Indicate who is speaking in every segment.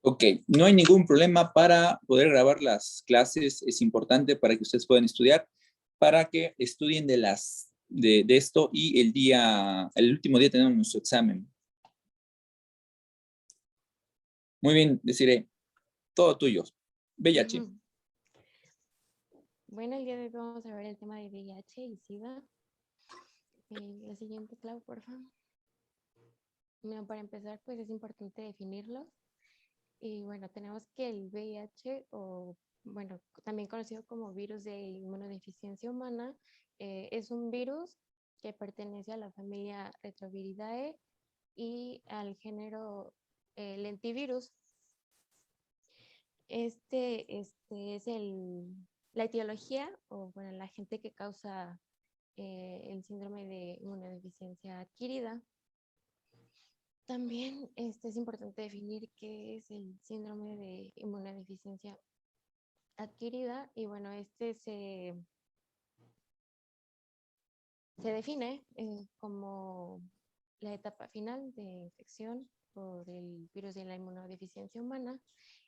Speaker 1: Ok, no hay ningún problema para poder grabar las clases. Es importante para que ustedes puedan estudiar, para que estudien de esto y el último día tenemos nuestro examen. Muy bien, deciré, todo tuyo. VIH.
Speaker 2: Bueno, el día de hoy vamos a ver el tema de VIH y SIDA. La siguiente, Clau, por favor. Bueno, para empezar, pues es importante definirlos. Y bueno, tenemos que el VIH, o bueno, también conocido como virus de inmunodeficiencia humana, es un virus que pertenece a la familia Retroviridae y al género lentivirus. Este es la etiología, o bueno, la agente que causa el síndrome de inmunodeficiencia adquirida. También es importante definir qué es el síndrome de inmunodeficiencia adquirida, y bueno, se define como la etapa final de infección por el virus de la inmunodeficiencia humana,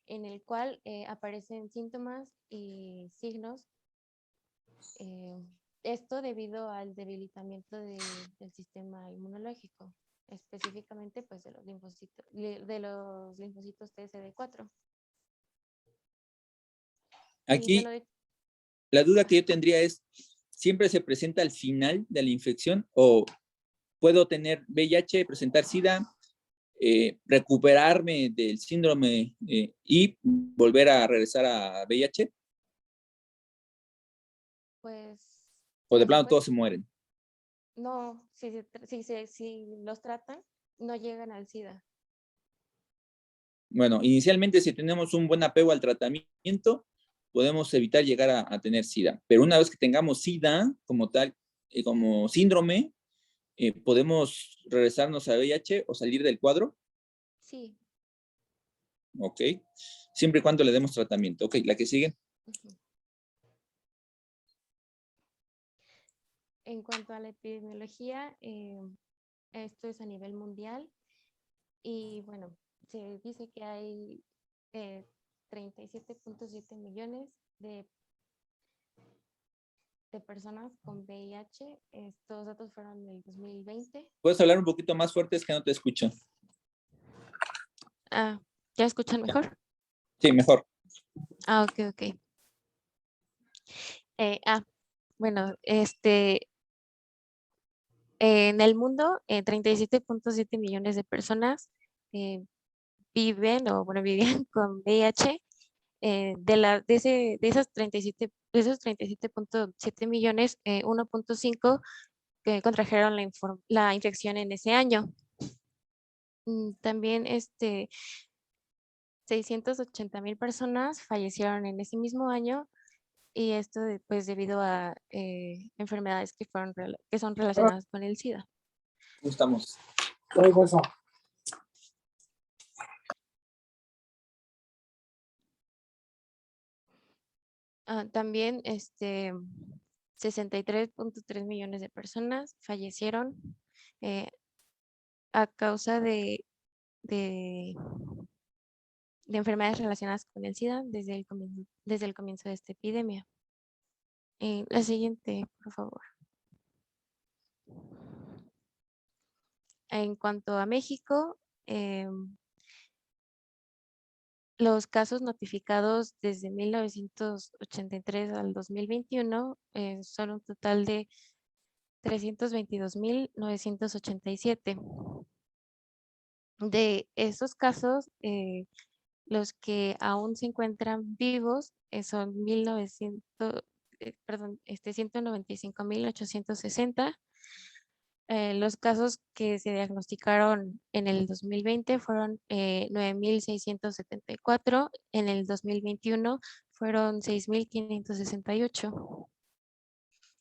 Speaker 2: en el cual aparecen síntomas y signos. Esto debido al debilitamiento del sistema inmunológico, específicamente pues de los linfocitos TSD4. Y
Speaker 1: Aquí,
Speaker 2: bueno,
Speaker 1: la duda que yo tendría es, ¿siempre se presenta al final de la infección o puedo tener VIH, presentar SIDA, recuperarme del síndrome y volver a regresar a VIH?
Speaker 2: pues
Speaker 1: ¿O de
Speaker 2: se
Speaker 1: plano
Speaker 2: puede,
Speaker 1: todos se mueren?
Speaker 2: no, si los tratan, no llegan al SIDA.
Speaker 1: Bueno, inicialmente si tenemos un buen apego al tratamiento, podemos evitar llegar a tener SIDA. Pero una vez que tengamos SIDA como tal, como síndrome, podemos regresarnos a VIH o salir del cuadro.
Speaker 2: Sí.
Speaker 1: Ok. Siempre y cuando le demos tratamiento. Ok, la que sigue.
Speaker 2: Uh-huh. En cuanto a la epidemiología, esto es a nivel mundial y bueno, se dice que hay 37.7 millones de personas con VIH. Estos datos fueron en el 2020.
Speaker 1: ¿Puedes hablar un poquito más fuerte? Es que no te escucho.
Speaker 2: Ah, ¿ya escuchan mejor?
Speaker 1: Sí, mejor.
Speaker 2: Ah, ok. Bueno, en el mundo, 37.7 millones de personas viven o bueno, vivían con VIH. De esos 37.7 millones, 1.5 que contrajeron la infección en ese año. También 680,000 personas fallecieron en ese mismo año, y esto pues debido a enfermedades que son relacionadas con el SIDA.
Speaker 1: ¿Cómo estamos?
Speaker 2: También 63.3 millones de personas fallecieron eh, a causa de, de enfermedades relacionadas con el SIDA desde el comienzo de esta epidemia. La siguiente, por favor. En cuanto a México, los casos notificados desde 1983 al 2021 son un total de 322,987. De esos casos, los que aún se encuentran vivos son 195,860. Los casos que se diagnosticaron en el 2020 fueron 9,674. En el 2021 fueron 6,568.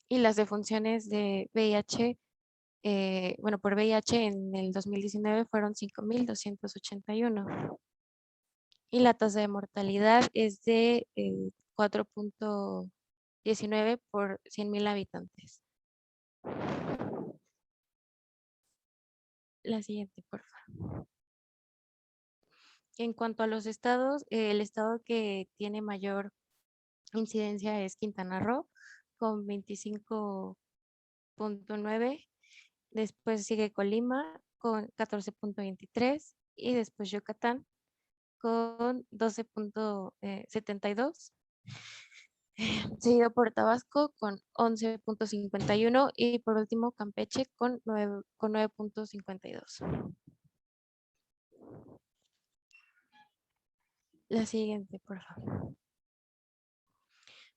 Speaker 2: Y las defunciones de VIH, por VIH en el 2019 fueron 5,281. Y la tasa de mortalidad es de 4.19 por 100,000 habitantes. La siguiente, por favor. En cuanto a los estados, el estado que tiene mayor incidencia es Quintana Roo con 25.9. Después sigue Colima con 14.23 y después Yucatán con 12.72, seguido por Tabasco con 11.51 y por último Campeche con 9.52. La siguiente, por favor.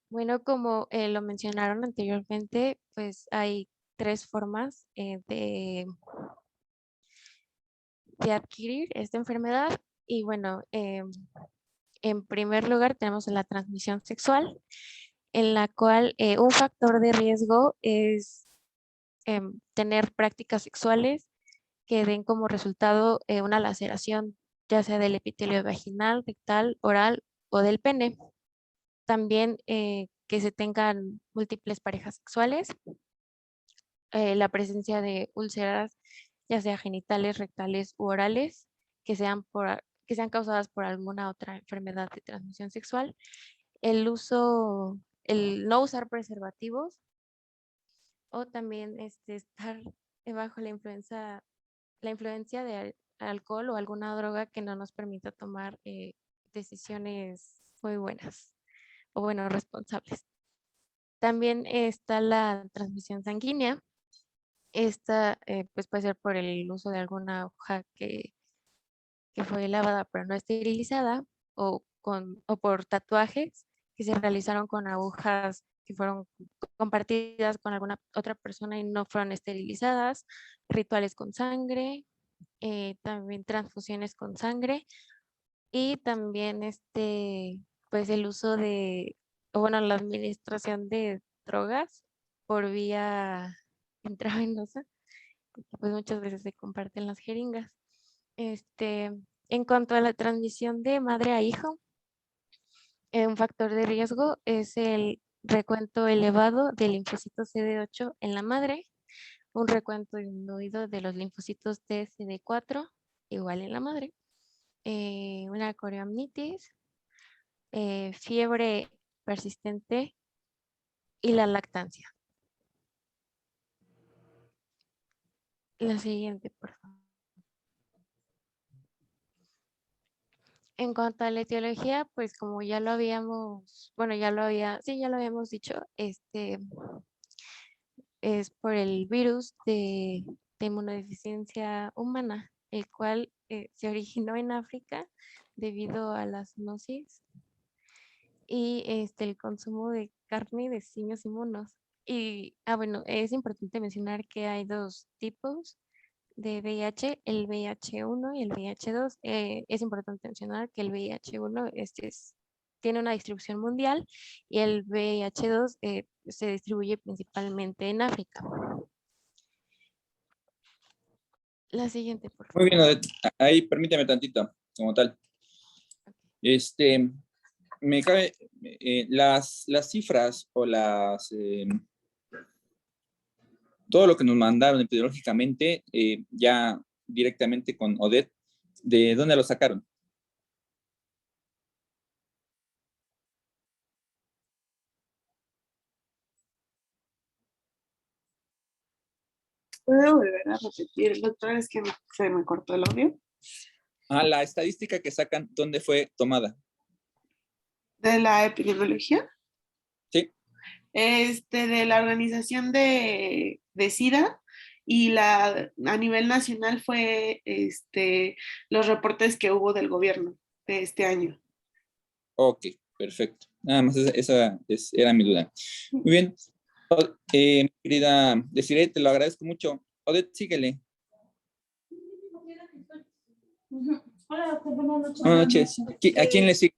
Speaker 2: Bueno, como lo mencionaron anteriormente, pues hay tres formas de adquirir esta enfermedad. Y bueno, en primer lugar tenemos la transmisión sexual, en la cual un factor de riesgo es tener prácticas sexuales que den como resultado una laceración, ya sea del epitelio vaginal, rectal, oral o del pene. También que se tengan múltiples parejas sexuales, la presencia de úlceras, ya sea genitales, rectales u orales, que sean causadas por alguna otra enfermedad de transmisión sexual, el no usar preservativos o también estar bajo la influencia de alcohol o alguna droga que no nos permita tomar decisiones muy buenas o bueno, responsables. También está la transmisión sanguínea. Esta pues puede ser por el uso de alguna hoja que fue lavada pero no esterilizada o por tatuajes que se realizaron con agujas que fueron compartidas con alguna otra persona y no fueron esterilizadas, rituales con sangre, también transfusiones con sangre y también pues el uso o bueno, la administración de drogas por vía intravenosa, pues muchas veces se comparten las jeringas. En cuanto a la transmisión de madre a hijo, un factor de riesgo es el recuento elevado del linfocito CD8 en la madre, un recuento disminuido de los linfocitos T CD4 igual en la madre, una coriamnitis, fiebre persistente y la lactancia. La siguiente, por favor. En cuanto a la etiología, pues como ya lo habíamos, bueno, ya lo habíamos dicho, es por el virus de inmunodeficiencia humana, el cual se originó en África debido a la zoonosis y el consumo de carne de simios inmunos. Y, bueno, es importante mencionar que hay dos tipos de VIH, el VIH1 y el VIH2. Es importante mencionar que el VIH1 tiene una distribución mundial y el VIH2 se distribuye principalmente en África. La siguiente, por favor.
Speaker 1: Muy bien, Odette. Ahí permíteme tantito, como tal. Me cabe las cifras o todo lo que nos mandaron epidemiológicamente, ya directamente con Odette, ¿de dónde lo sacaron?
Speaker 3: ¿Puedo volver a repetir? La otra vez que se me cortó el audio.
Speaker 1: La estadística que sacan, ¿dónde fue tomada?
Speaker 3: ¿De la epidemiología?
Speaker 1: Sí.
Speaker 3: De la organización de SIDA y a nivel nacional fue los reportes que hubo del gobierno de este año.
Speaker 1: Ok, perfecto. Nada más esa era mi duda. Muy bien. Querida Desiree, te lo agradezco mucho. Odette, síguele.
Speaker 4: Hola, doctor, buenas noches.
Speaker 1: Buenas noches. ¿A quién le sigue?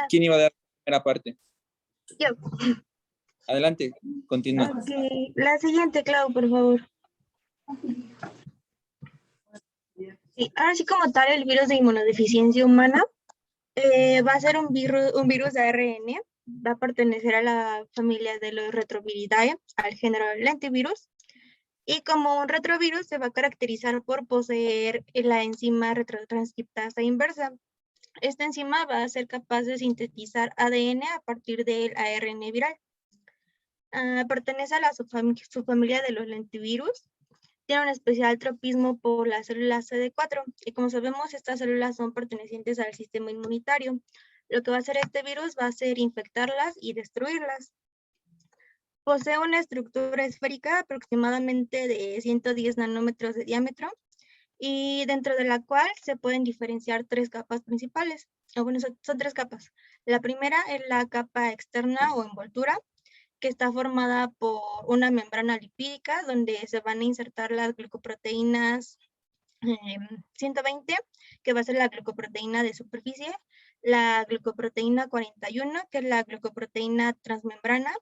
Speaker 1: ¿Quién iba a dar la primera parte?
Speaker 4: Yo.
Speaker 1: Adelante, continúa.
Speaker 4: Okay. La siguiente, Clau, por favor. Sí, ahora sí, como tal, el virus de inmunodeficiencia humana va a ser un virus de ARN, va a pertenecer a la familia de los Retroviridae, al género lentivirus, y como un retrovirus se va a caracterizar por poseer la enzima retrotranscriptasa inversa, Esta enzima va a ser capaz de sintetizar ADN a partir del ARN viral. Pertenece a la subfamilia de los lentivirus. Tiene un especial tropismo por las células CD4 y como sabemos estas células son pertenecientes al sistema inmunitario. Lo que va a hacer este virus va a ser infectarlas y destruirlas. Posee una estructura esférica aproximadamente de 110 nanómetros de diámetro y dentro de la cual se pueden diferenciar tres capas principales. Bueno, son tres capas. La primera es la capa externa o envoltura, que está formada por una membrana lipídica donde se van a insertar las glucoproteínas 120, que va a ser la glucoproteína de superficie, la glucoproteína 41, que es la glucoproteína transmembrana,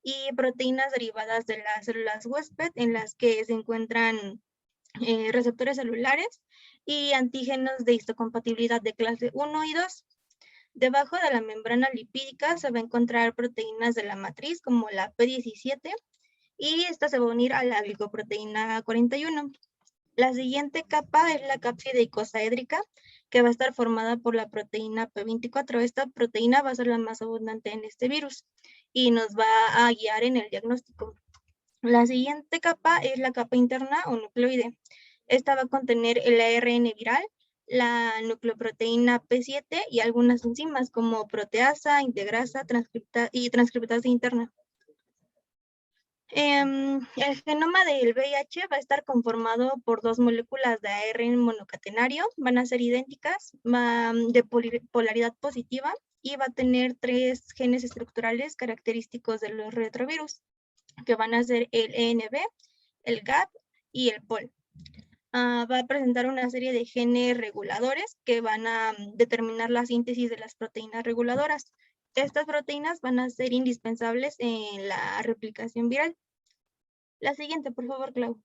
Speaker 4: y proteínas derivadas de las células huésped en las que se encuentran receptores celulares y antígenos de histocompatibilidad de clase 1 y 2. Debajo de la membrana lipídica se va a encontrar proteínas de la matriz como la P17 y esta se va a unir a la glicoproteína 41. La siguiente capa es la cápside icosaédrica, que va a estar formada por la proteína P24. Esta proteína va a ser la más abundante en este virus y nos va a guiar en el diagnóstico. La siguiente capa es la capa interna o nucleoide. Esta va a contener el ARN viral, la nucleoproteína P7 y algunas enzimas como proteasa, integrasa y transcriptasa interna. El genoma del VIH va a estar conformado por dos moléculas de ARN monocatenario, van a ser idénticas, de polaridad positiva y va a tener tres genes estructurales característicos de los retrovirus, que van a ser el ENB, el GAP y el POL. Va a presentar una serie de genes reguladores que van a determinar la síntesis de las proteínas reguladoras. Estas proteínas van a ser indispensables en la replicación viral. La siguiente, por favor, Clau.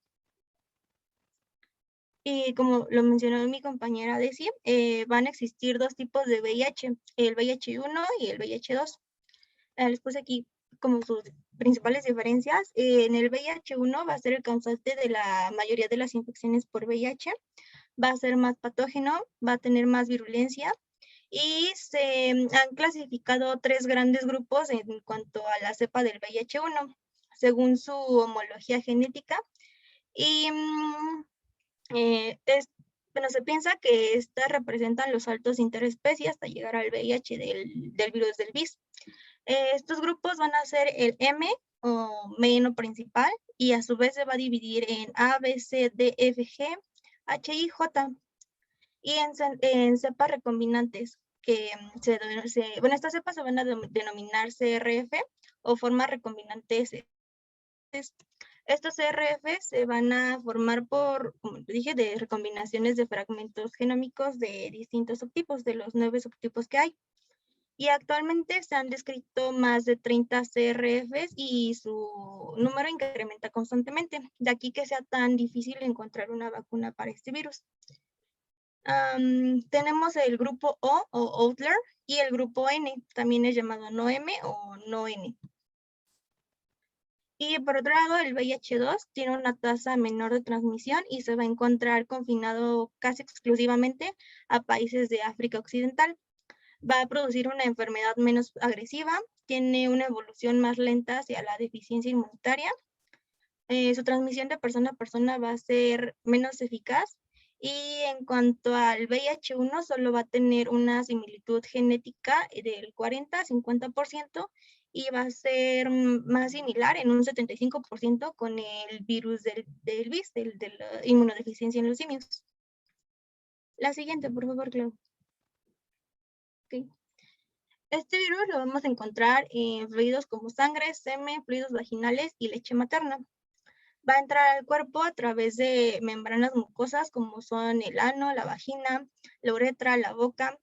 Speaker 4: Y como lo mencionó mi compañera Desi, van a existir dos tipos de VIH, el VIH-1 y el VIH-2. Les puse aquí como sus principales diferencias. En el VIH-1 va a ser el causante de la mayoría de las infecciones por VIH, va a ser más patógeno, va a tener más virulencia y se han clasificado tres grandes grupos en cuanto a la cepa del VIH-1, según su homología genética. Y bueno, se piensa que estas representan los saltos interespecies hasta llegar al VIH del virus del VIS. Estos grupos van a ser el M o meno principal y a su vez se va a dividir en A, B, C, D, F, G, H, I, J y en cepas recombinantes que bueno, estas cepas se van a denominar CRF o formas recombinantes. Estos CRF se van a formar por, como dije, de recombinaciones de fragmentos genómicos de distintos subtipos, de los 9 subtipos que hay. Y actualmente se han descrito más de 30 CRFs y su número incrementa constantemente. De aquí que sea tan difícil encontrar una vacuna para este virus. Tenemos el grupo O Outlier y el grupo N, también es llamado no M o no N. Y por otro lado, el VIH-2 tiene una tasa menor de transmisión y se va a encontrar confinado casi exclusivamente a países de África Occidental. Va a producir una enfermedad menos agresiva, tiene una evolución más lenta hacia la deficiencia inmunitaria. Su transmisión de persona a persona va a ser menos eficaz. Y en cuanto al VIH-1, solo va a tener una similitud genética del 40 a 50% y va a ser más similar en un 75% con el virus del VIS, de la inmunodeficiencia en los simios. La siguiente, por favor, Clau. Okay. Este virus lo vamos a encontrar en fluidos como sangre, semen, fluidos vaginales y leche materna. Va a entrar al cuerpo a través de membranas mucosas como son el ano, la vagina, la uretra, la boca,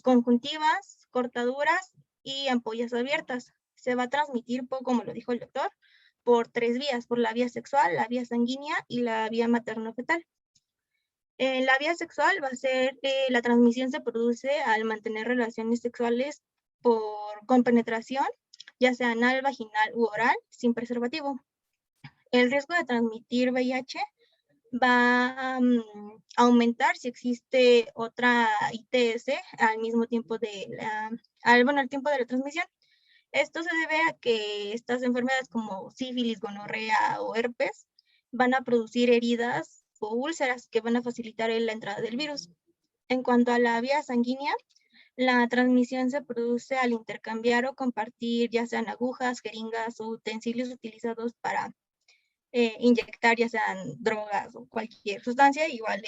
Speaker 4: conjuntivas, cortaduras y ampollas abiertas. Se va a transmitir, como lo dijo el doctor, por 3 vías, por la vía sexual, la vía sanguínea y la vía materno-fetal. En la vía sexual va a ser, la transmisión se produce al mantener relaciones sexuales con penetración, ya sea anal, vaginal u oral, sin preservativo. El riesgo de transmitir VIH va aumentar si existe otra ITS al mismo tiempo al tiempo de la transmisión. Esto se debe a que estas enfermedades como sífilis, gonorrea o herpes van a producir heridas o úlceras que van a facilitar la entrada del virus. En cuanto a la vía sanguínea, la transmisión se produce al intercambiar o compartir ya sean agujas, jeringas o utensilios utilizados para inyectar ya sean drogas o cualquier sustancia. Igual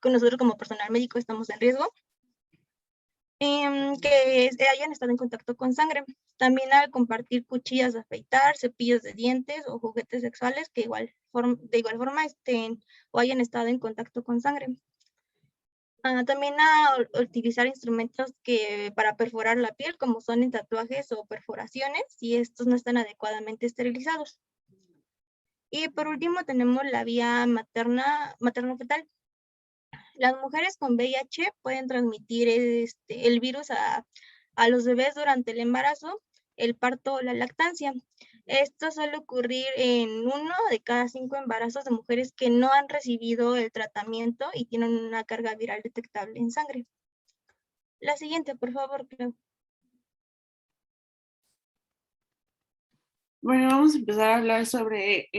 Speaker 4: con nosotros como personal médico estamos en riesgo. Que hayan estado en contacto con sangre. También al compartir cuchillas de afeitar, cepillos de dientes o juguetes sexuales que de igual forma estén o hayan estado en contacto con sangre. También a utilizar instrumentos para perforar la piel, como son en tatuajes o perforaciones, si estos no están adecuadamente esterilizados. Y por último tenemos la vía materno-fetal. Las mujeres con VIH pueden transmitir el virus a los bebés durante el embarazo, el parto o la lactancia. Esto suele ocurrir en 1 de cada 5 embarazos de mujeres que no han recibido el tratamiento y tienen una carga viral detectable en sangre. La siguiente, por favor, Clau.
Speaker 3: Bueno, vamos a empezar a hablar sobre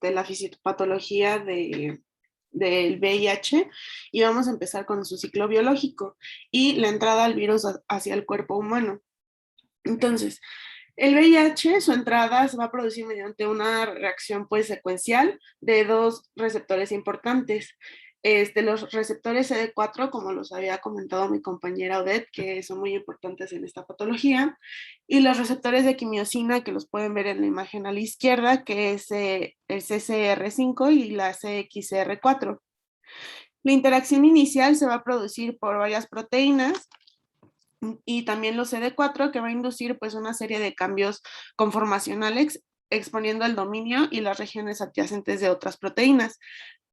Speaker 3: la fisiopatología del VIH y vamos a empezar con su ciclo biológico y la entrada al virus hacia el cuerpo humano. Entonces, el VIH, su entrada se va a producir mediante una reacción pues secuencial de 2 receptores importantes. Los receptores CD4, como los había comentado mi compañera Odette, que son muy importantes en esta patología, y los receptores de quimiosina, que los pueden ver en la imagen a la izquierda, que es el CCR5 y la CXCR4. La interacción inicial se va a producir por varias proteínas, y también los CD4, que va a inducir pues una serie de cambios conformacionales exponiendo el dominio y las regiones adyacentes de otras proteínas.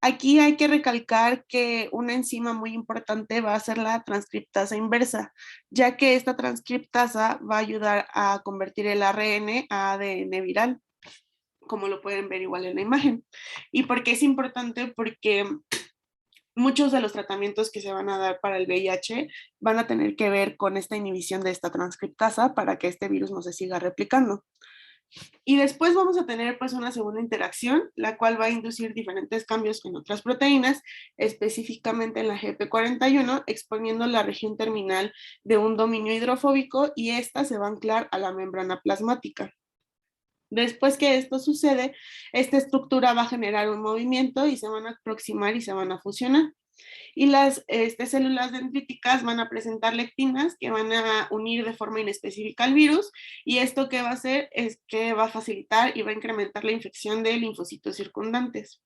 Speaker 3: Aquí hay que recalcar que una enzima muy importante va a ser la transcriptasa inversa, ya que esta transcriptasa va a ayudar a convertir el ARN a ADN viral, como lo pueden ver igual en la imagen. ¿Y por qué es importante? Porque muchos de los tratamientos que se van a dar para el VIH van a tener que ver con esta inhibición de esta transcriptasa para que este virus no se siga replicando. Y después vamos a tener pues una segunda interacción, la cual va a inducir diferentes cambios en otras proteínas, específicamente en la GP41, exponiendo la región terminal de un dominio hidrofóbico y esta se va a anclar a la membrana plasmática. Después que esto sucede, esta estructura va a generar un movimiento y se van a aproximar y se van a fusionar. Y las células dendríticas van a presentar lectinas que van a unir de forma inespecífica al virus, y esto que va a hacer es que va a facilitar y va a incrementar la infección de linfocitos circundantes.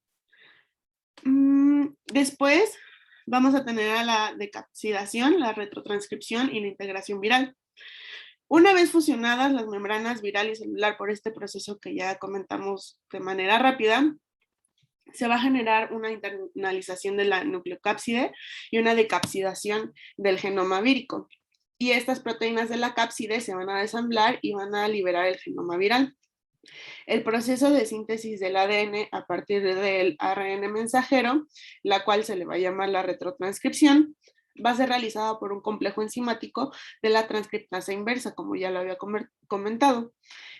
Speaker 3: Después vamos a tener a la decapsidación, la retrotranscripción y la integración viral. Una vez fusionadas las membranas viral y celular por este proceso que ya comentamos de manera rápida, se va a generar una internalización de la nucleocápside y una decapsidación del genoma vírico. Y estas proteínas de la cápside se van a desamblar y van a liberar el genoma viral. El proceso de síntesis del ADN a partir del ARN mensajero, la cual se le va a llamar la retrotranscripción, va a ser realizada por un complejo enzimático de la transcriptasa inversa, como ya lo había comentado.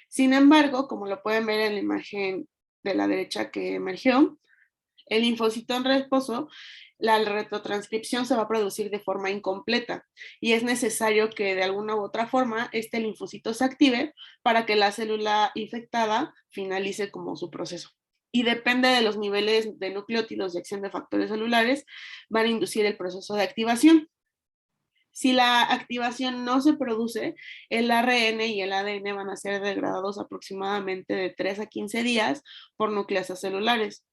Speaker 3: Sin embargo, como lo pueden ver en la imagen de la derecha que emergió, el linfocito en reposo, la retrotranscripción se va a producir de forma incompleta y es necesario que de alguna u otra forma este linfocito se active para que la célula infectada finalice como su proceso. Y depende de los niveles de nucleótidos y acción de factores celulares, van a inducir el proceso de activación. Si la activación no se produce, el ARN y el ADN van a ser degradados aproximadamente de 3 a 15 días por nucleasas celulares.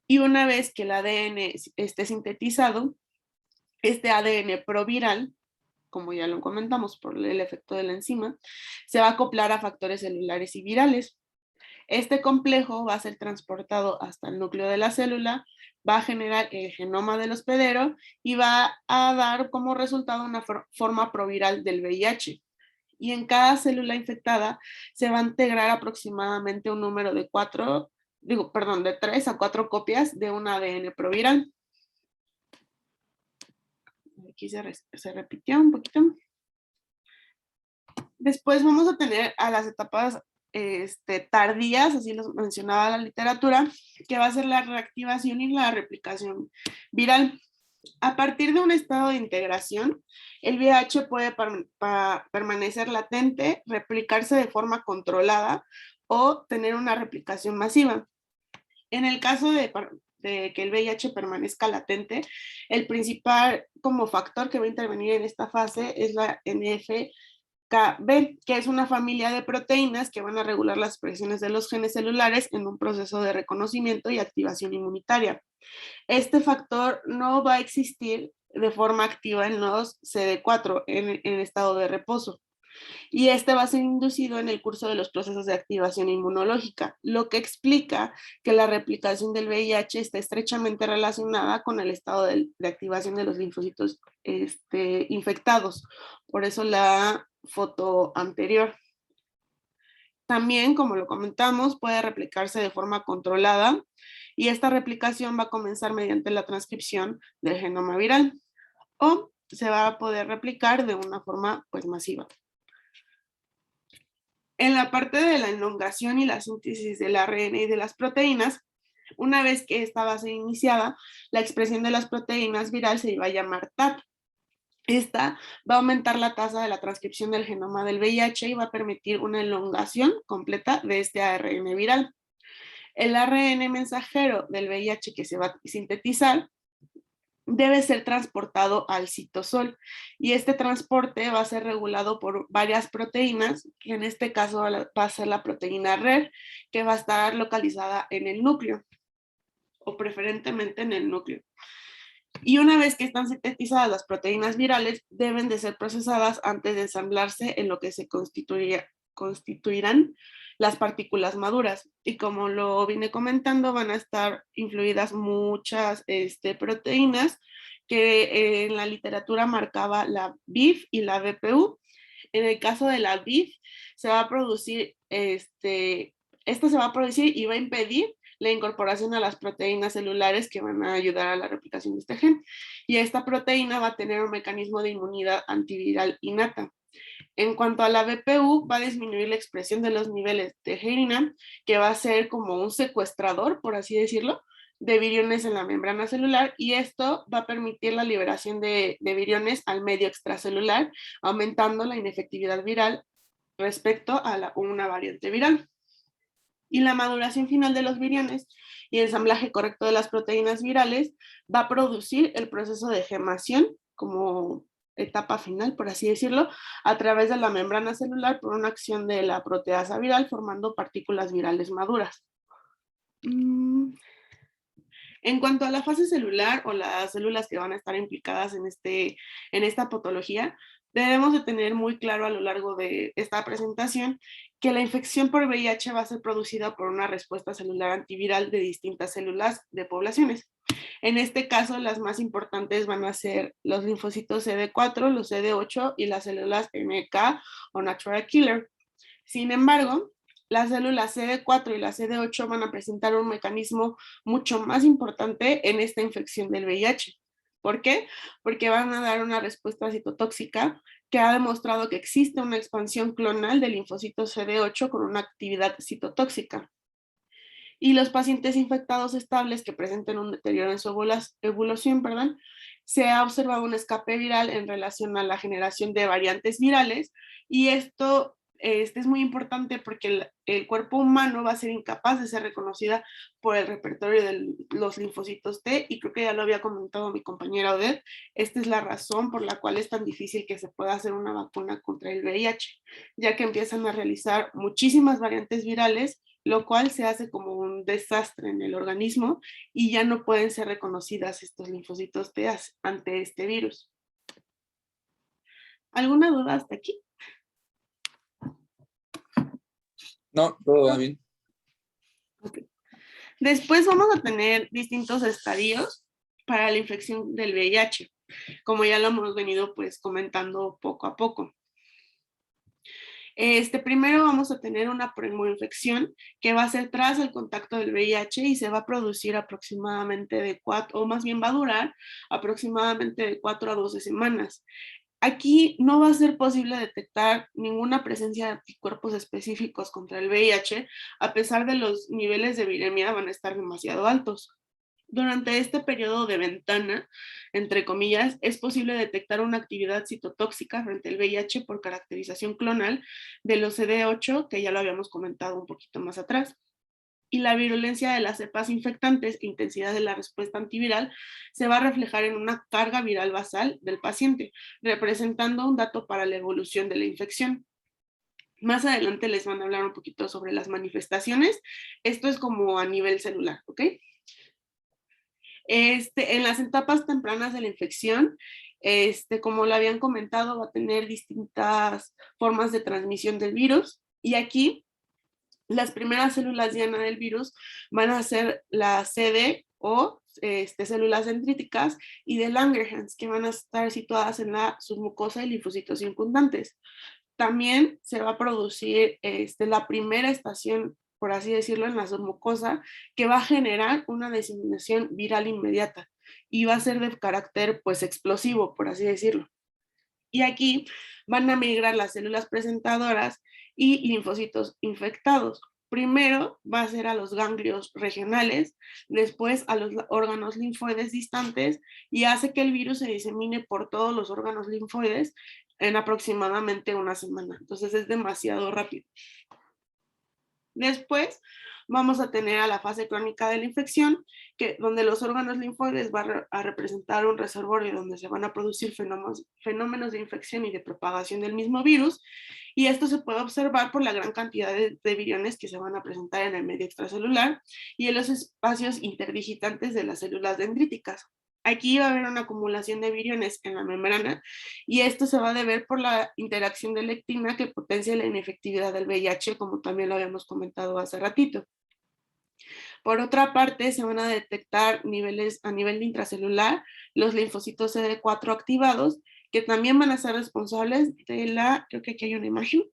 Speaker 3: Y una vez que el ADN esté sintetizado, este ADN proviral, como ya lo comentamos por el efecto de la enzima, se va a acoplar a factores celulares y virales. Este complejo va a ser transportado hasta el núcleo de la célula, va a generar el genoma del hospedero y va a dar como resultado una forma proviral del VIH. Y en cada célula infectada se va a integrar aproximadamente un número de 3 a 4 copias de un ADN proviral. aquí se repitió un poquito. Después vamos a tener a las etapas tardías, así los mencionaba la literatura, que va a ser la reactivación y la replicación viral. A partir de un estado de integración, el VIH puede permanecer latente, replicarse de forma controlada o tener una replicación masiva. En el caso de que el VIH permanezca latente, el principal como factor que va a intervenir en esta fase es la NF-κB, que es una familia de proteínas que van a regular las expresiones de los genes celulares en un proceso de reconocimiento y activación inmunitaria. Este factor no va a existir de forma activa en los CD4 en estado de reposo. Y este va a ser inducido en el curso de los procesos de activación inmunológica, lo que explica que la replicación del VIH está estrechamente relacionada con el estado de activación de los linfocitos infectados. Por eso la foto anterior. También, como lo comentamos, puede replicarse de forma controlada y esta replicación va a comenzar mediante la transcripción del genoma viral o se va a poder replicar de una forma pues masiva. En la parte de la elongación y la síntesis del ARN y de las proteínas, una vez que esta va a ser iniciada, la expresión de las proteínas viral se va a llamar TAT. Esta va a aumentar la tasa de la transcripción del genoma del VIH y va a permitir una elongación completa de este ARN viral. El ARN mensajero del VIH que se va a sintetizar debe ser transportado al citosol y este transporte va a ser regulado por varias proteínas, que en este caso va a ser la proteína RER, que va a estar localizada en el núcleo o preferentemente en el núcleo. Y una vez que están sintetizadas las proteínas virales, deben de ser procesadas antes de ensamblarse en lo que se constituirán las partículas maduras. Y como lo vine comentando, van a estar influidas muchas proteínas que en la literatura marcaba la BIF y la BPU. En el caso de la BIF, se va a producir, esto se va a producir y va a impedir la incorporación a las proteínas celulares que van a ayudar a la replicación de este gen. Y esta proteína va a tener un mecanismo de inmunidad antiviral innata. En cuanto a la BPU, va a disminuir la expresión de los niveles de gerina, que va a ser como un secuestrador, por así decirlo, de viriones en la membrana celular, y esto va a permitir la liberación de viriones al medio extracelular, aumentando la inefectividad viral respecto a una variante viral. Y la maduración final de los viriones y el ensamblaje correcto de las proteínas virales va a producir el proceso de gemación como etapa final, por así decirlo, a través de la membrana celular por una acción de la proteasa viral formando partículas virales maduras. En cuanto a la fase celular o las células que van a estar implicadas en esta patología, debemos de tener muy claro a lo largo de esta presentación que la infección por VIH va a ser producida por una respuesta celular antiviral de distintas células de poblaciones. En este caso, las más importantes van a ser los linfocitos CD4, los CD8 y las células NK o Natural Killer. Sin embargo, las células CD4 y las CD8 van a presentar un mecanismo mucho más importante en esta infección del VIH. ¿Por qué? Porque van a dar una respuesta citotóxica que ha demostrado que existe una expansión clonal del linfocito CD8 con una actividad citotóxica. Y los pacientes infectados estables que presenten un deterioro en su evolución, se ha observado un escape viral en relación a la generación de variantes virales, y esto es muy importante porque el cuerpo humano va a ser incapaz de ser reconocida por el repertorio de los linfocitos T, y creo que ya lo había comentado mi compañera Odette. Esta es la razón por la cual es tan difícil que se pueda hacer una vacuna contra el VIH, ya que empiezan a realizar muchísimas variantes virales, lo cual se hace como un desastre en el organismo y ya no pueden ser reconocidas estos linfocitos T ante este virus. ¿Alguna duda hasta aquí?
Speaker 1: No, todo va bien.
Speaker 3: Okay. Después vamos a tener distintos estadios para la infección del VIH, como ya lo hemos venido pues comentando poco a poco. Primero vamos a tener una pneumoinfección que va a ser tras el contacto del VIH y se va a producir aproximadamente de 4, o más bien va a durar aproximadamente de 4 a 12 semanas. Aquí no va a ser posible detectar ninguna presencia de anticuerpos específicos contra el VIH, a pesar de los niveles de viremia van a estar demasiado altos. Durante este periodo de ventana, entre comillas, es posible detectar una actividad citotóxica frente al VIH por caracterización clonal de los CD8, que ya lo habíamos comentado un poquito más atrás. Y la virulencia de las cepas infectantes e intensidad de la respuesta antiviral se va a reflejar en una carga viral basal del paciente, representando un dato para la evolución de la infección. Más adelante les van a hablar un poquito sobre las manifestaciones. Esto es como a nivel celular, ¿ok? En las etapas tempranas de la infección, como lo habían comentado, va a tener distintas formas de transmisión del virus. Y aquí, las primeras células diana del virus van a ser la CD o células dendríticas y de Langerhans, que van a estar situadas en la submucosa y linfocitos circundantes. También se va a producir la primera estación, por así decirlo, en la submucosa, que va a generar una diseminación viral inmediata y va a ser de carácter pues explosivo, por así decirlo. Y aquí van a migrar las células presentadoras y linfocitos infectados. Primero va a ser a los ganglios regionales, después a los órganos linfoides distantes y hace que el virus se disemine por todos los órganos linfoides en aproximadamente una semana. Entonces es demasiado rápido. Después vamos a tener a la fase crónica de la infección, donde los órganos linfoides van a representar un reservorio donde se van a producir fenómenos de infección y de propagación del mismo virus, y esto se puede observar por la gran cantidad de viriones que se van a presentar en el medio extracelular y en los espacios interdigitantes de las células dendríticas. Aquí va a haber una acumulación de viriones en la membrana y esto se va a deber por la interacción de lectina que potencia la inefectividad del VIH, como también lo habíamos comentado hace ratito. Por otra parte, se van a detectar niveles a nivel de intracelular, los linfocitos CD4 activados, que también van a ser responsables de la, creo que aquí hay una imagen,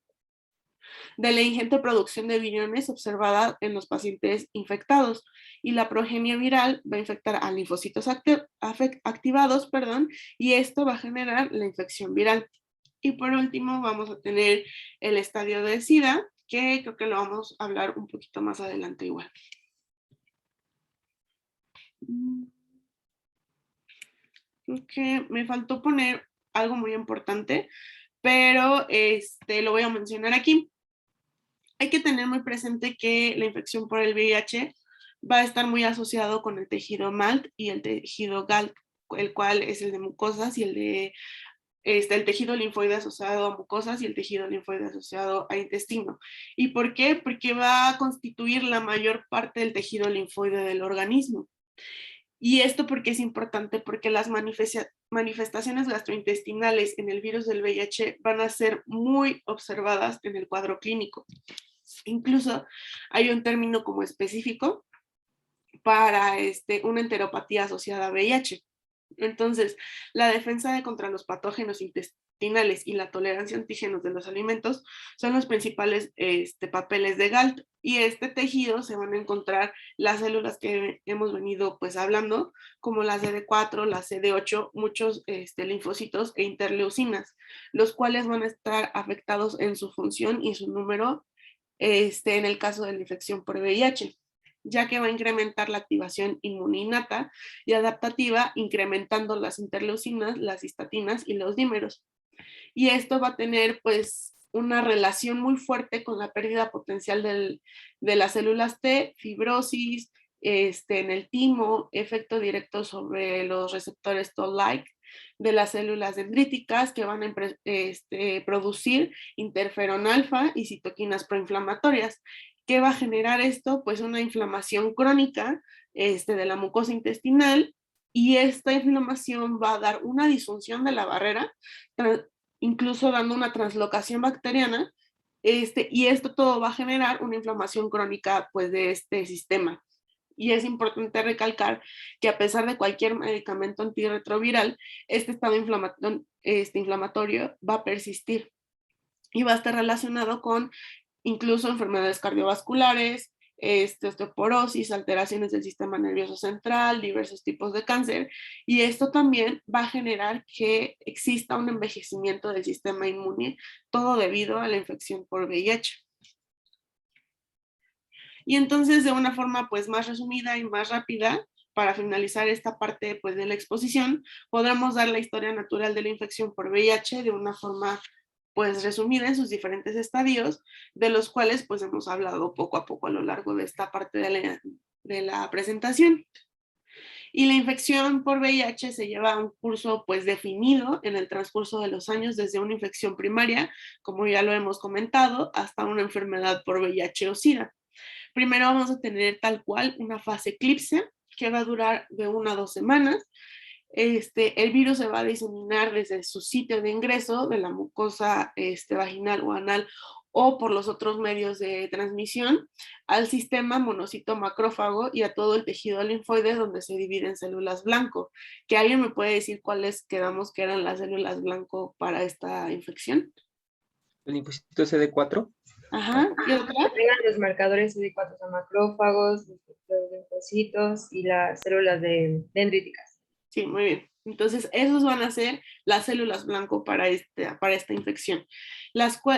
Speaker 3: de la ingente producción de viriones observada en los pacientes infectados, y la progenie viral va a infectar a linfocitos activados, y esto va a generar la infección viral. Y por último vamos a tener el estadio de SIDA, que creo que lo vamos a hablar un poquito más adelante igual. Creo que me faltó poner algo muy importante, pero lo voy a mencionar aquí. Hay que tener muy presente que la infección por el VIH va a estar muy asociado con el tejido MALT y el tejido GALT, el cual es el de mucosas y el de el tejido linfoide asociado a mucosas y el tejido linfoide asociado a intestino. ¿Y por qué? Porque va a constituir la mayor parte del tejido linfoide del organismo. Y esto porque es importante, porque las manifestaciones gastrointestinales en el virus del VIH van a ser muy observadas en el cuadro clínico. Incluso hay un término como específico para una enteropatía asociada a VIH. Entonces, la defensa contra los patógenos intestinales y la tolerancia a antígenos de los alimentos son los principales papeles de GALT. Y este tejido se van a encontrar las células que hemos venido pues hablando, como la CD4, la CD8, muchos linfocitos e interleucinas, los cuales van a estar afectados en su función y su número en el caso de la infección por VIH, ya que va a incrementar la activación inmunina y adaptativa, incrementando las interleucinas, las cistatinas y los dímeros. Y esto va a tener pues una relación muy fuerte con la pérdida potencial de las células T, fibrosis, en el timo, efecto directo sobre los receptores Toll-like de las células dendríticas que van a producir interferón alfa y citoquinas proinflamatorias. ¿Qué va a generar esto? Pues una inflamación crónica de la mucosa intestinal, y esta inflamación va a dar una disfunción de la barrera, incluso dando una translocación bacteriana, y esto todo va a generar una inflamación crónica pues de este sistema. Y es importante recalcar que a pesar de cualquier medicamento antirretroviral, este estado inflamatorio va a persistir. y va a estar relacionado con incluso enfermedades cardiovasculares, osteoporosis, alteraciones del sistema nervioso central, diversos tipos de cáncer, y esto también va a generar que exista un envejecimiento del sistema inmune, todo debido a la infección por VIH. Y entonces, de una forma pues más resumida y más rápida, para finalizar esta parte pues de la exposición, podremos dar la historia natural de la infección por VIH de una forma pues resumida en sus diferentes estadios, de los cuales pues hemos hablado poco a poco a lo largo de esta parte de la presentación. Y la infección por VIH se lleva un curso pues definido en el transcurso de los años, desde una infección primaria, como ya lo hemos comentado, hasta una enfermedad por VIH o SIDA. Primero vamos a tener tal cual una fase eclipse, que va a durar de 1 a 2 semanas. El virus se va a diseminar desde su sitio de ingreso, de la mucosa vaginal o anal, o por los otros medios de transmisión, al sistema monocito macrófago y a todo el tejido linfoide, donde se divide en células blanco. ¿Que alguien me puede decir cuáles quedamos que eran las células blanco para esta infección?
Speaker 5: El linfocito CD4.
Speaker 3: Ajá, ¿y otra?
Speaker 6: Que tengan los marcadores CD4, o sea, macrófagos, los linfocitos y las células dendríticas.
Speaker 3: Sí, muy bien. Entonces, esos van a ser las células blanco para esta infección.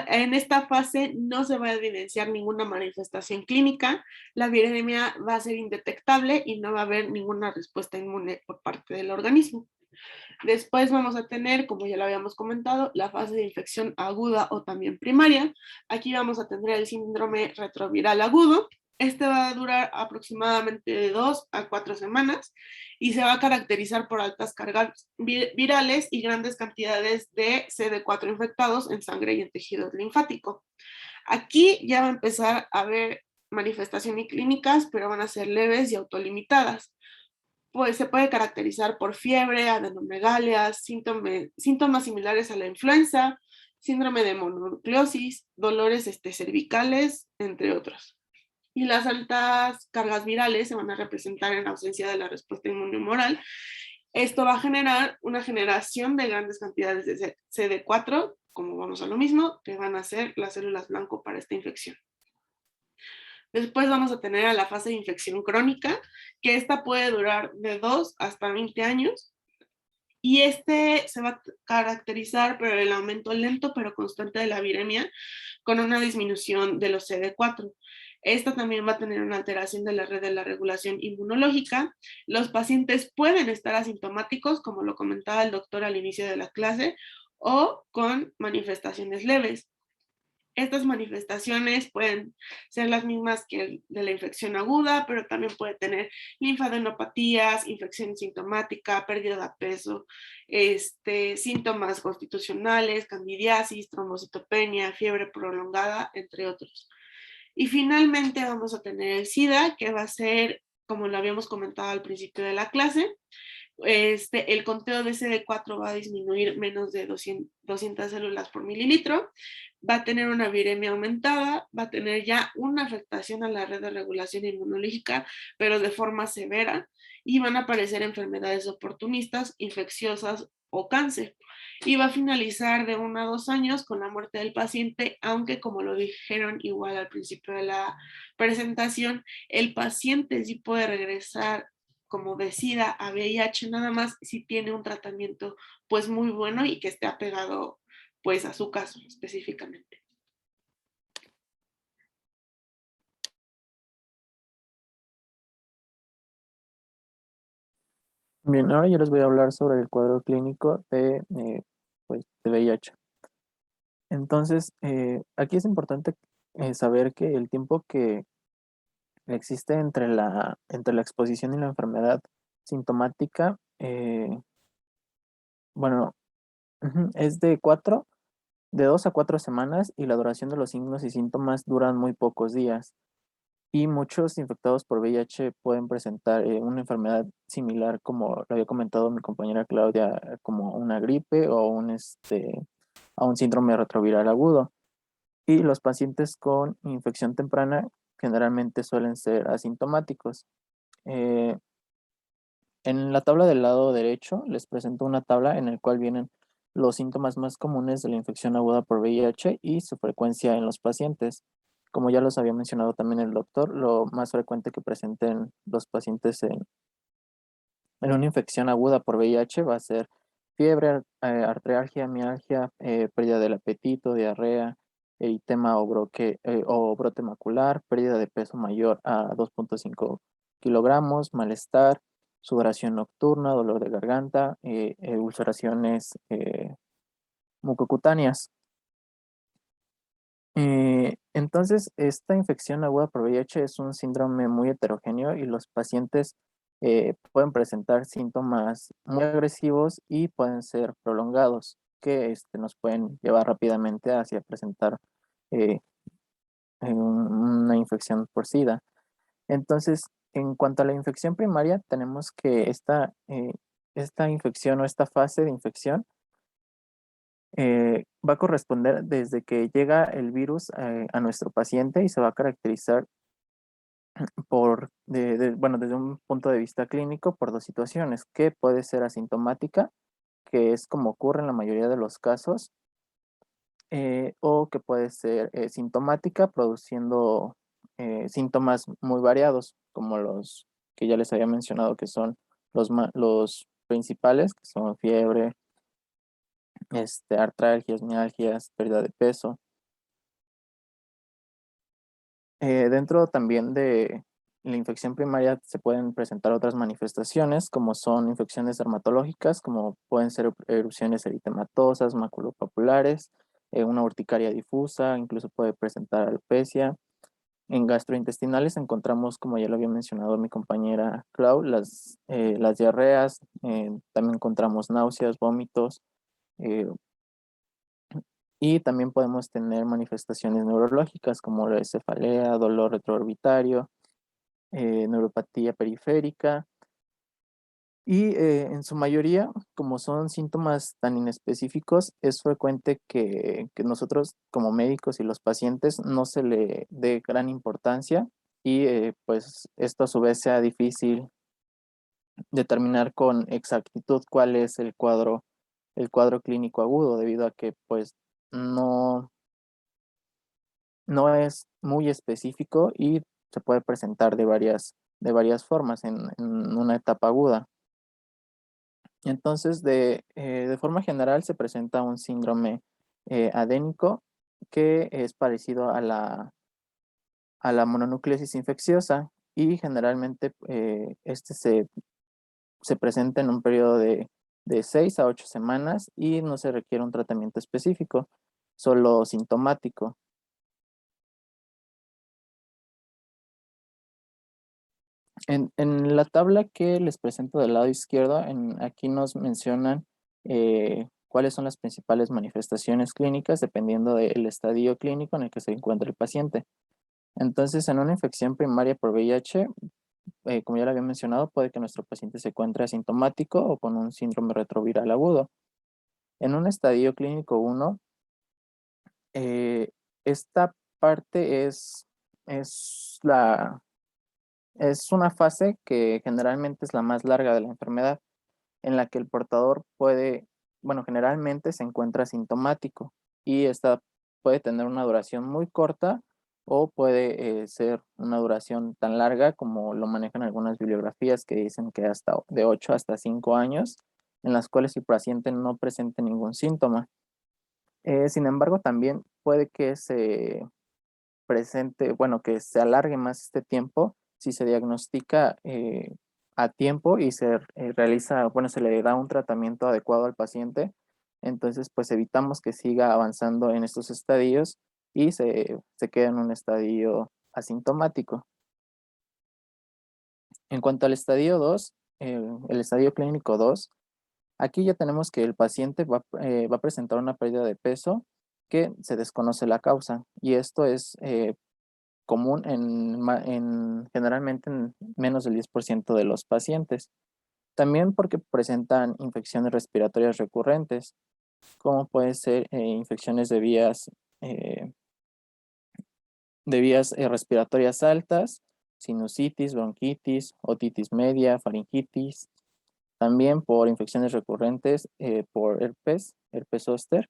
Speaker 3: En esta fase no se va a evidenciar ninguna manifestación clínica, la viremia va a ser indetectable y no va a haber ninguna respuesta inmune por parte del organismo. Después vamos a tener, como ya lo habíamos comentado, la fase de infección aguda o también primaria. Aquí vamos a tener el síndrome retroviral agudo. Este va a durar aproximadamente de 2 a 4 semanas y se va a caracterizar por altas cargas virales y grandes cantidades de CD4 infectados en sangre y en tejido linfático. Aquí ya va a empezar a haber manifestaciones clínicas, pero van a ser leves y autolimitadas. Pues se puede caracterizar por fiebre, adenomegalia, síntomas similares a la influenza, síndrome de mononucleosis, dolores cervicales, entre otros. Y las altas cargas virales se van a representar en ausencia de la respuesta inmunohumoral. Esto va a generar una generación de grandes cantidades de CD4, como vamos a lo mismo, que van a ser las células blanco para esta infección. Después vamos a tener a la fase de infección crónica, que esta puede durar de 2 hasta 20 años. Y se va a caracterizar por el aumento lento pero constante de la viremia, con una disminución de los CD4. Esta también va a tener una alteración de la red de la regulación inmunológica. Los pacientes pueden estar asintomáticos, como lo comentaba el doctor al inicio de la clase, o con manifestaciones leves. Estas manifestaciones pueden ser las mismas que de la infección aguda, pero también puede tener linfadenopatías, infección sintomática, pérdida de peso, síntomas constitucionales, candidiasis, trombocitopenia, fiebre prolongada, entre otros. Y finalmente vamos a tener el SIDA, que va a ser, como lo habíamos comentado al principio de la clase, el conteo de CD4 va a disminuir menos de 200 células por mililitro, va a tener una viremia aumentada, va a tener ya una afectación a la red de regulación inmunológica, pero de forma severa, y van a aparecer enfermedades oportunistas, infecciosas o cáncer. Y va a finalizar de 1 a 2 años con la muerte del paciente, aunque como lo dijeron igual al principio de la presentación, el paciente sí puede regresar como de SIDA a VIH nada más si tiene un tratamiento pues muy bueno y que esté apegado pues a su caso específicamente.
Speaker 7: Bien, ahora yo les voy a hablar sobre el cuadro clínico pues, de VIH. Entonces, aquí es importante saber que el tiempo que existe entre la exposición y la enfermedad sintomática, bueno, es de 2 a 4 semanas, y la duración de los signos y síntomas duran muy pocos días. Y muchos infectados por VIH pueden presentar una enfermedad similar, como lo había comentado mi compañera Claudia, como una gripe o a un síndrome retroviral agudo. Y los pacientes con infección temprana generalmente suelen ser asintomáticos. En la tabla del lado derecho les presento una tabla en la cual vienen los síntomas más comunes de la infección aguda por VIH y su frecuencia en los pacientes. Como ya los había mencionado también el doctor, lo más frecuente que presenten los pacientes en una infección aguda por VIH va a ser fiebre, artralgia, mialgia, pérdida del apetito, diarrea, eritema o brote macular, pérdida de peso mayor a 2.5 kilogramos, malestar, sudoración nocturna, dolor de garganta, ulceraciones mucocutáneas. Entonces, esta infección aguda por VIH es un síndrome muy heterogéneo y los pacientes pueden presentar síntomas muy agresivos y pueden ser prolongados, que nos pueden llevar rápidamente hacia presentar eh, una infección por SIDA. Entonces, en cuanto a la infección primaria, tenemos que esta infección o esta fase de infección va a corresponder desde que llega el virus a nuestro paciente y se va a caracterizar bueno, desde un punto de vista clínico por dos situaciones, que puede ser asintomática, que es como ocurre en la mayoría de los casos, o que puede ser sintomática, produciendo síntomas muy variados, como los que ya les había mencionado, que son los principales, que son fiebre, artralgias, mialgias, pérdida de peso. Dentro también de la infección primaria se pueden presentar otras manifestaciones, como son infecciones dermatológicas, como pueden ser erupciones eritematosas, maculopapulares, una urticaria difusa, incluso puede presentar alopecia. En gastrointestinales encontramos, como ya lo había mencionado mi compañera Clau, las diarreas, también encontramos náuseas, vómitos, eh, y también podemos tener manifestaciones neurológicas como la cefalea, dolor retroorbitario, neuropatía periférica. Y en su mayoría, como son síntomas tan inespecíficos, es frecuente que nosotros como médicos y los pacientes no se le dé gran importancia y pues esto a su vez sea difícil determinar con exactitud cuál es el cuadro clínico agudo, debido a que pues no, no es muy específico y se puede presentar de varias formas en una etapa aguda. Entonces, de forma general se presenta un síndrome adénico que es parecido a la mononucleosis infecciosa y generalmente se presenta en un periodo de 6 a 8 semanas y no se requiere un tratamiento específico, solo sintomático. En la tabla que les presento del lado izquierdo, aquí nos mencionan cuáles son las principales manifestaciones clínicas dependiendo del estadio clínico en el que se encuentra el paciente. Entonces, en una infección primaria por VIH, como ya lo había mencionado, puede que nuestro paciente se encuentre asintomático o con un síndrome retroviral agudo. En un estadio clínico 1, esta parte es es una fase que generalmente es la más larga de la enfermedad, en la que el portador bueno, generalmente se encuentra asintomático y esta puede tener una duración muy corta o puede ser una duración tan larga como lo manejan algunas bibliografías que dicen que hasta de 8 hasta 5 años, en las cuales el paciente no presente ningún síntoma. Sin embargo, también puede que se presente, bueno, que se alargue más este tiempo si se diagnostica a tiempo y se realiza, bueno, se le da un tratamiento adecuado al paciente. Entonces, pues evitamos que siga avanzando en estos estadios y se quede en un estadio asintomático. En cuanto al estadio 2, el estadio clínico 2, aquí ya tenemos que el paciente va a presentar una pérdida de peso que se desconoce la causa y esto es común generalmente en menos del 10% de los pacientes. También porque presentan infecciones respiratorias recurrentes, como pueden ser infecciones eh, de vías respiratorias altas, sinusitis, bronquitis, otitis media, faringitis, También por infecciones recurrentes por herpes zóster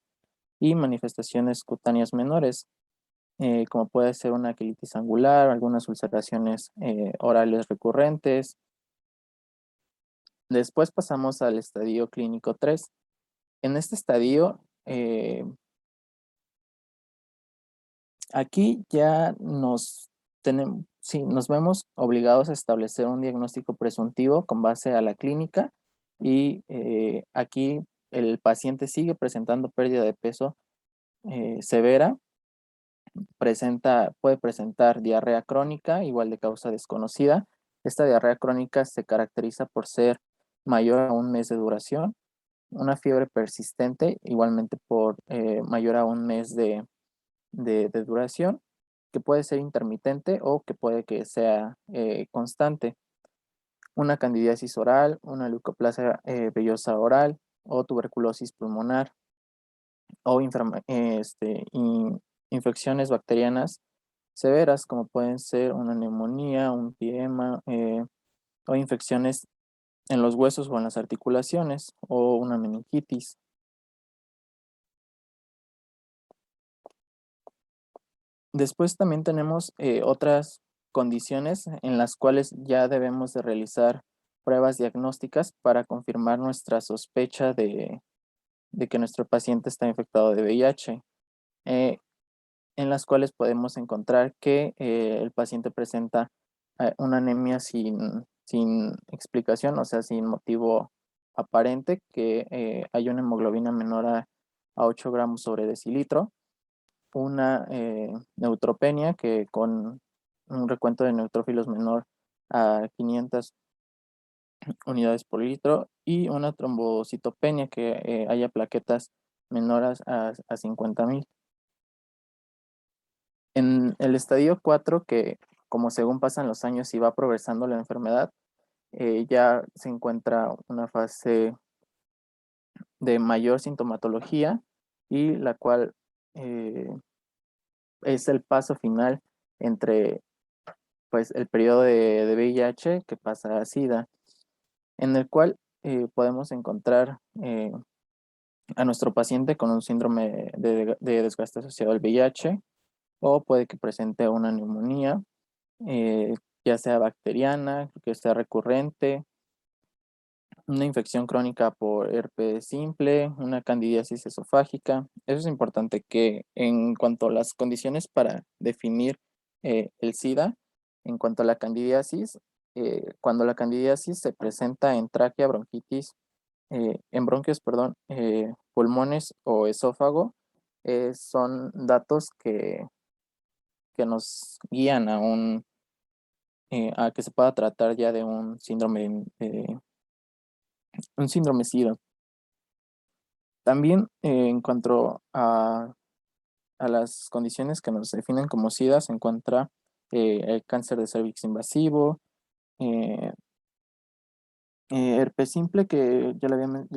Speaker 7: y manifestaciones cutáneas menores, como puede ser una quilitis angular, algunas ulceraciones orales recurrentes. Después pasamos al estadio clínico 3. En este estadio, aquí ya nos vemos obligados a establecer un diagnóstico presuntivo con base a la clínica y aquí el paciente sigue presentando pérdida de peso severa, puede presentar diarrea crónica, igual de causa desconocida. Esta diarrea crónica se caracteriza por ser mayor a un mes de duración, una fiebre persistente, igualmente por mayor a un mes de duración, que puede ser intermitente o que puede que sea constante. Una candidiasis oral, una leucoplasia vellosa oral o tuberculosis pulmonar o infecciones bacterianas severas como pueden ser una neumonía, un piema o infecciones en los huesos o en las articulaciones o una meningitis. Después también tenemos otras condiciones en las cuales ya debemos de realizar pruebas diagnósticas para confirmar nuestra sospecha de que nuestro paciente está infectado de VIH, en las cuales podemos encontrar que el paciente presenta una anemia sin explicación, o sea, sin motivo aparente, que hay una hemoglobina menor a 8 gramos sobre decilitro, una neutropenia que con un recuento de neutrófilos menor a 500 unidades por litro y una trombocitopenia que haya plaquetas menores a 50,000. En el estadio 4, que como según pasan los años y va progresando la enfermedad, ya se encuentra una fase de mayor sintomatología y la cual es el paso final entre pues el periodo de VIH que pasa a SIDA, en el cual podemos encontrar a nuestro paciente con un síndrome de desgaste asociado al VIH o puede que presente una neumonía, ya sea bacteriana, que sea recurrente, una infección crónica por herpes simple, una candidiasis esofágica. Eso es importante que en cuanto a las condiciones para definir el SIDA, en cuanto a la candidiasis, cuando la candidiasis se presenta en tráquea, bronquitis, en bronquios, perdón, pulmones o esófago, son datos que nos guían a que se pueda tratar ya de un síndrome SIDA. También en cuanto a las condiciones que nos definen como SIDA, se encuentra el cáncer de cervix invasivo, eh, herpes simple, que ya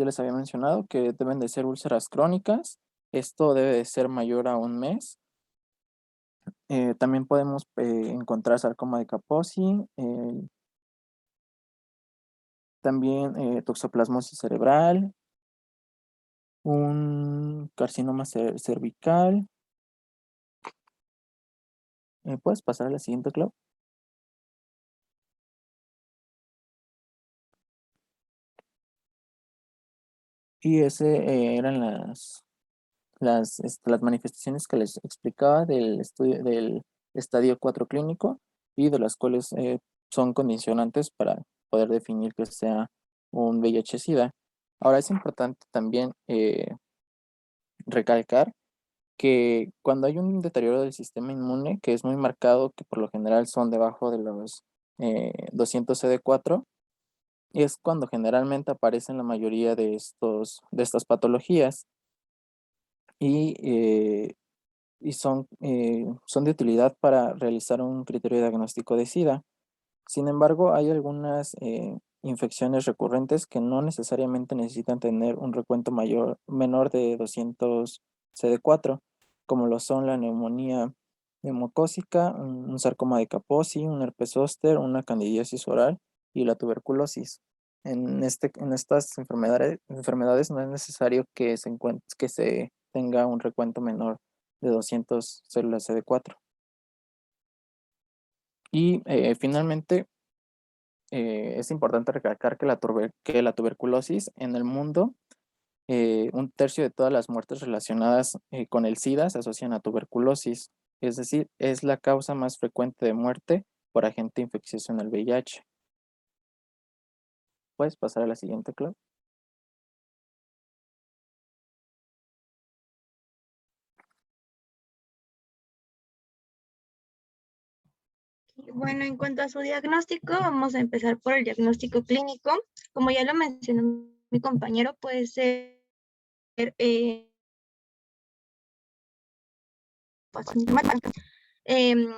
Speaker 7: les había mencionado, que deben de ser úlceras crónicas. Esto debe de ser mayor a un mes. También podemos encontrar sarcoma de Kaposi, también toxoplasmosis cerebral, un carcinoma cervical. ¿Puedes pasar a la siguiente, Clau? Y ese eran las manifestaciones que les explicaba del estadio 4 clínico y de las cuales son condicionantes para poder definir que sea un VIH-Sida. Ahora es importante también recalcar que cuando hay un deterioro del sistema inmune, que es muy marcado, que por lo general son debajo de los 200 CD4, es cuando generalmente aparecen la mayoría de estas patologías y, son de utilidad para realizar un criterio diagnóstico de SIDA. Sin embargo, hay algunas infecciones recurrentes que no necesariamente necesitan tener un recuento menor de 200 CD4, como lo son la neumonía neumocócica, un sarcoma de Kaposi, un herpes zóster, una candidiasis oral y la tuberculosis. En estas enfermedades no es necesario que se tenga un recuento menor de 200 células CD4. Y finalmente, es importante recalcar que la tuberculosis en el mundo, 1/3 de todas las muertes relacionadas con el SIDA se asocian a tuberculosis, es decir, es la causa más frecuente de muerte por agente infeccioso en el VIH. ¿Puedes pasar a la siguiente, Clau?
Speaker 4: Bueno, en cuanto a su diagnóstico, vamos a empezar por el diagnóstico clínico. Como ya lo mencionó mi compañero, puede ser em,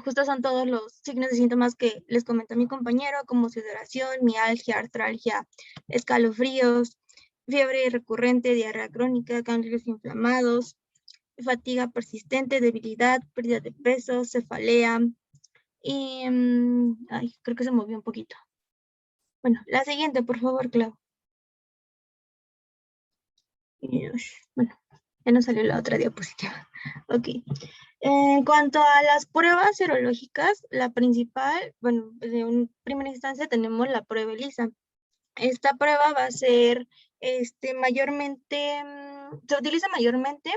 Speaker 4: justo son todos los signos y síntomas que les comentó mi compañero, como sudoración, mialgia, artralgia, escalofríos, fiebre recurrente, diarrea crónica, ganglios inflamados, fatiga persistente, debilidad, pérdida de peso, cefalea y creo que se movió un poquito. Bueno, la siguiente, por favor, Clau. Bueno, ya no salió la otra diapositiva. Ok. En cuanto a las pruebas serológicas, la principal, bueno, en primera instancia tenemos la prueba ELISA. Esta prueba va a ser mayormente, se utiliza mayormente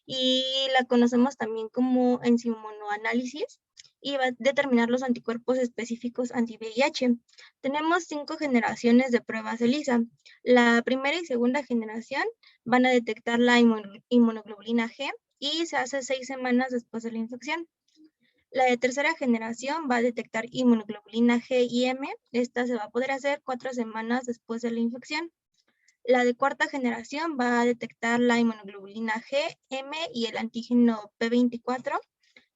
Speaker 4: y la conocemos también como enzimonoanálisis y va a determinar los anticuerpos específicos anti-VIH. Tenemos 5 generaciones de pruebas ELISA. La primera y segunda generación van a detectar la inmunoglobulina G y se hace 6 semanas después de la infección. La de tercera generación va a detectar inmunoglobulina G y M. Esta se va a poder hacer 4 semanas después de la infección. La de cuarta generación va a detectar la inmunoglobulina G, M y el antígeno P24,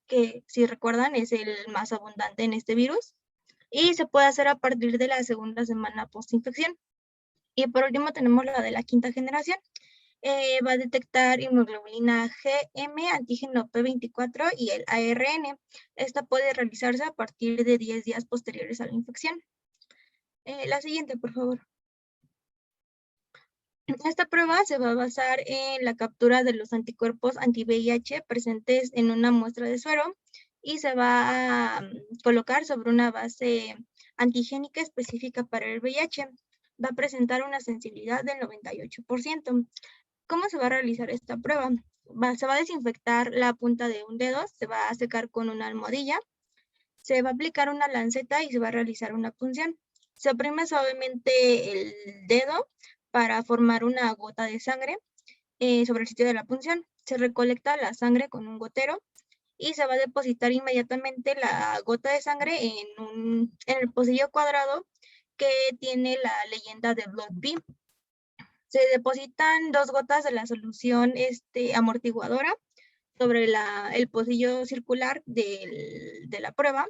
Speaker 4: que si recuerdan es el más abundante en este virus. Y se puede hacer a partir de la segunda semana post-infección. Y por último tenemos la de la quinta generación. Va a detectar inmunoglobulina GM, antígeno P24 y el ARN. Esta puede realizarse a partir de 10 días posteriores a la infección. La siguiente, por favor. Esta prueba se va a basar en la captura de los anticuerpos anti-VIH presentes en una muestra de suero y se va a colocar sobre una base antigénica específica para el VIH. Va a presentar una sensibilidad del 98%. ¿Cómo se va a realizar esta prueba? Se va a desinfectar la punta de un dedo, se va a secar con una almohadilla, se va a aplicar una lanceta y se va a realizar una punción. Se oprime suavemente el dedo para formar una gota de sangre sobre el sitio de la punción. Se recolecta la sangre con un gotero y se va a depositar inmediatamente la gota de sangre en el pocillo cuadrado que tiene la leyenda de Blood B. Se depositan 2 gotas de la solución amortiguadora sobre el pocillo circular de la prueba,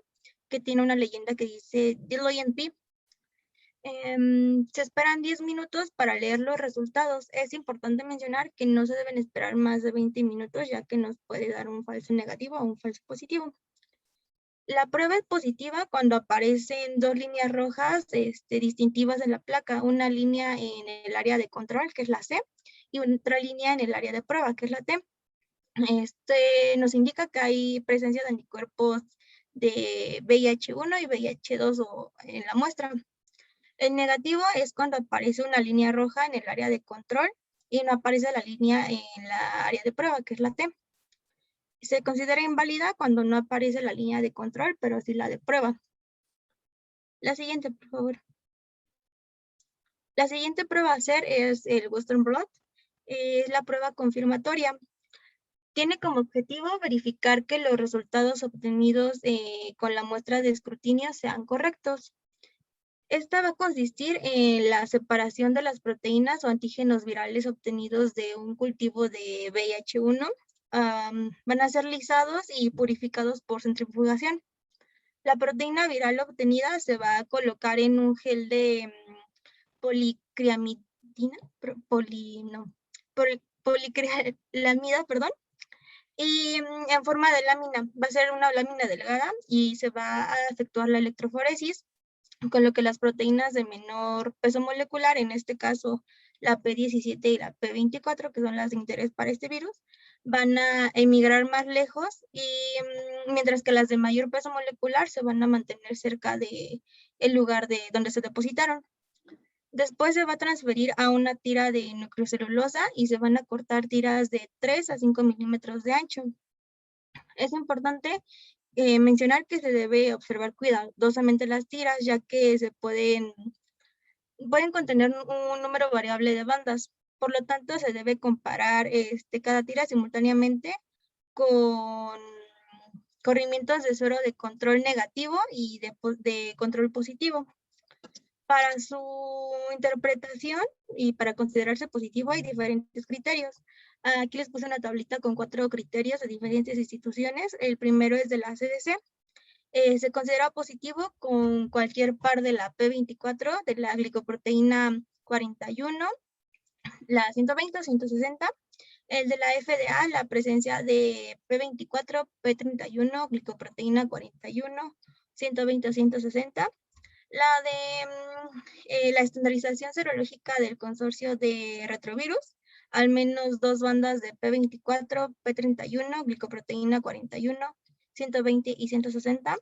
Speaker 4: que tiene una leyenda que dice Diluent B. Se esperan 10 minutos para leer los resultados. Es importante mencionar que no se deben esperar más de 20 minutos, ya que nos puede dar un falso negativo o un falso positivo. La prueba es positiva cuando aparecen 2 líneas rojas distintivas en la placa, una línea en el área de control, que es la C, y otra línea en el área de prueba, que es la T. Nos indica que hay presencia de anticuerpos de VIH-1 y VIH-2 en la muestra. El negativo es cuando aparece una línea roja en el área de control y no aparece la línea en la área de prueba, que es la T. Se considera inválida cuando no aparece la línea de control, pero sí la de prueba. La siguiente, por favor. La siguiente prueba a hacer es el Western Blot. Es la prueba confirmatoria. Tiene como objetivo verificar que los resultados obtenidos con la muestra de escrutinio sean correctos. Esta va a consistir en la separación de las proteínas o antígenos virales obtenidos de un cultivo de VIH-1. Van a ser lisados y purificados por centrifugación. La proteína viral obtenida se va a colocar en un gel de policrilamida, perdón, y en forma de lámina. Va a ser una lámina delgada y se va a efectuar la electroforesis. con lo que las proteínas de menor peso molecular, en este caso la P17 y la P24, que son las de interés para este virus, van a emigrar más lejos y mientras que las de mayor peso molecular se van a mantener cerca de el lugar de donde se depositaron. Después se va a transferir a una tira de nucleocelulosa y se van a cortar tiras de 3 a 5 milímetros de ancho. Es importante mencionar que se debe observar cuidadosamente las tiras, ya que pueden contener un número variable de bandas. Por lo tanto, se debe comparar cada tira simultáneamente con corrimientos de suero de control negativo y de control positivo. Para su interpretación y para considerarse positivo hay diferentes criterios. Aquí les puse una tablita con 4 criterios de diferentes instituciones. El primero es de la CDC. Se considera positivo con cualquier par de la P24, de la glicoproteína 41, la 120 o 160. El de la FDA, la presencia de P24, P31, glicoproteína 41, 120 o 160. La de la estandarización serológica del consorcio de retrovirus, al menos 2 bandas de P24, P31, glicoproteína 41, 120 y 160.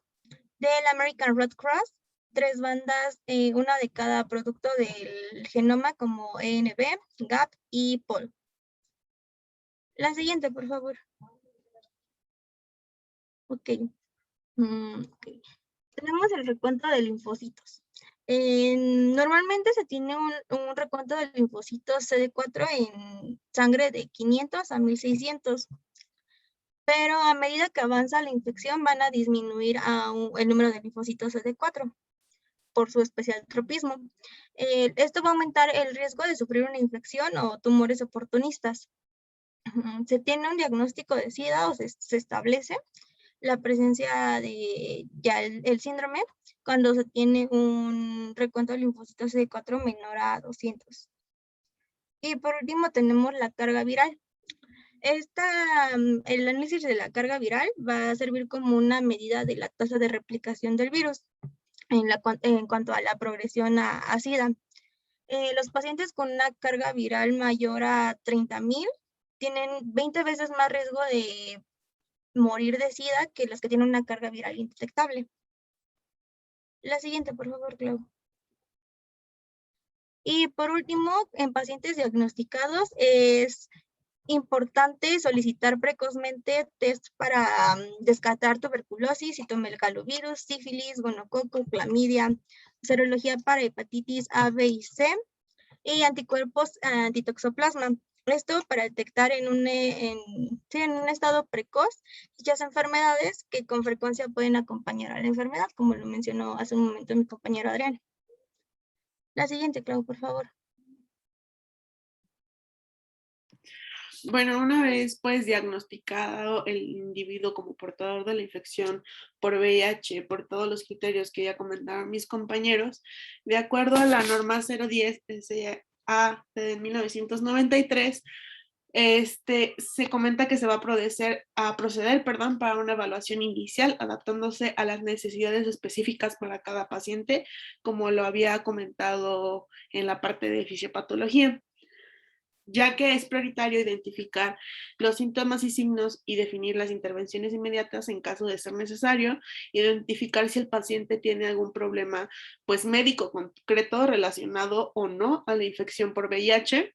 Speaker 4: Del American Red Cross, 3 bandas, una de cada producto del genoma como ENB, GAP y POL. La siguiente, por favor. Ok. Okay. Tenemos el recuento de linfocitos. Normalmente se tiene un recuento de linfocitos CD4 en sangre de 500 a 1600, pero a medida que avanza la infección van a disminuir el número de linfocitos CD4 por su especial tropismo. Esto va a aumentar el riesgo de sufrir una infección o tumores oportunistas. Se tiene un diagnóstico de SIDA o se establece la presencia de ya el síndrome cuando se tiene un recuento de linfocitos CD4 menor a 200. Y por último tenemos la carga viral. El análisis de la carga viral va a servir como una medida de la tasa de replicación del virus en cuanto a la progresión a SIDA. Los pacientes con una carga viral mayor a 30,000 tienen 20 veces más riesgo de morir de SIDA que los que tienen una carga viral indetectable. La siguiente, por favor, Clau. Y por último, en pacientes diagnosticados es importante solicitar precozmente test para descartar tuberculosis, citomegalovirus, sífilis, gonococo, clamidia, serología para hepatitis A, B y C y anticuerpos antitoxoplasma. Esto para detectar en un estado precoz dichas enfermedades que con frecuencia pueden acompañar a la enfermedad, como lo mencionó hace un momento mi compañero Adrián. La siguiente, Clau, por favor.
Speaker 3: Bueno, una vez pues diagnosticado el individuo como portador de la infección por VIH, por todos los criterios que ya comentaron mis compañeros, de acuerdo a la norma 010 SA de 1993, se comenta que se va a proceder para una evaluación inicial adaptándose a las necesidades específicas para cada paciente, como lo había comentado en la parte de fisiopatología, ya que es prioritario identificar los síntomas y signos y definir las intervenciones inmediatas en caso de ser necesario, identificar si el paciente tiene algún problema pues médico concreto relacionado o no a la infección por VIH,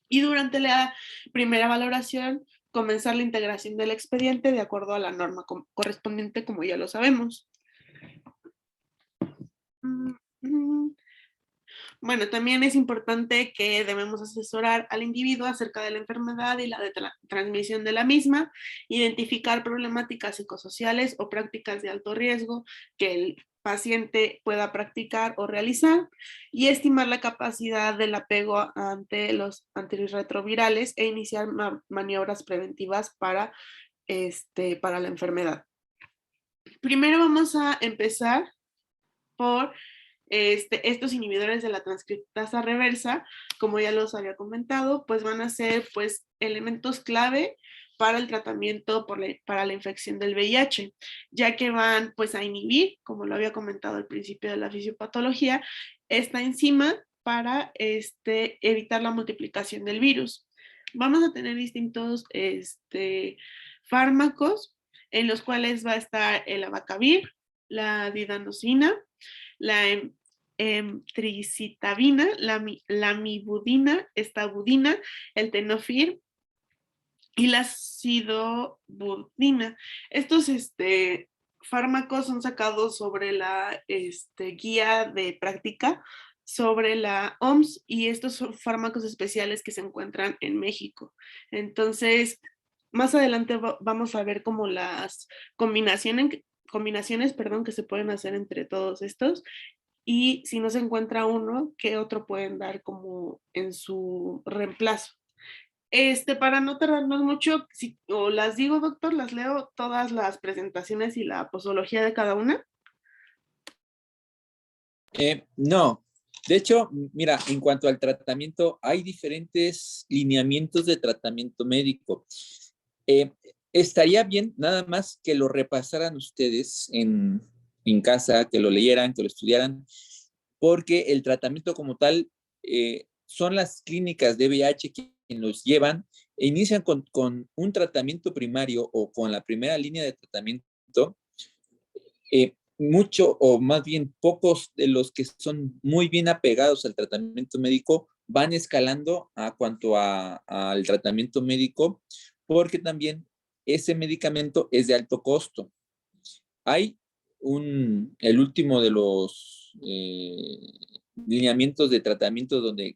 Speaker 3: y durante la primera valoración comenzar la integración del expediente de acuerdo a la norma correspondiente, como ya lo sabemos. Bueno, también es importante que debemos asesorar al individuo acerca de la enfermedad y la transmisión de la misma, identificar problemáticas psicosociales o prácticas de alto riesgo que el paciente pueda practicar o realizar y estimar la capacidad del apego ante los antirretrovirales e iniciar maniobras preventivas para la enfermedad. Primero vamos a empezar por estos inhibidores de la transcriptasa reversa, como ya los había comentado, pues van a ser pues elementos clave para el tratamiento para la infección del VIH, ya que van pues a inhibir, como lo había comentado al principio de la fisiopatología, esta enzima para evitar la multiplicación del virus. Vamos a tener distintos fármacos en los cuales va a estar el abacavir, la didanosina, la emtricitabina, la mibudina, estabudina, el tenofir y la sidobudina. Estos fármacos son sacados sobre la guía de práctica sobre la OMS y estos son fármacos especiales que se encuentran en México. Entonces, más adelante vamos a ver como las combinaciones, que se pueden hacer entre todos estos y si no se encuentra uno, ¿qué otro pueden dar como en su reemplazo? Para no tardarnos mucho, o las digo, doctor, las leo todas las presentaciones y la posología de cada una.
Speaker 1: No, de hecho, mira, en cuanto al tratamiento, hay diferentes lineamientos de tratamiento médico. Estaría bien nada más que lo repasaran ustedes en casa, que lo leyeran, que lo estudiaran, porque el tratamiento como tal son las clínicas de VIH quienes los llevan e inician con un tratamiento primario o con la primera línea de tratamiento. Mucho o más bien pocos de los que son muy bien apegados al tratamiento médico van escalando a cuanto al tratamiento médico, porque también ese medicamento es de alto costo. Hay el último de los lineamientos de tratamiento donde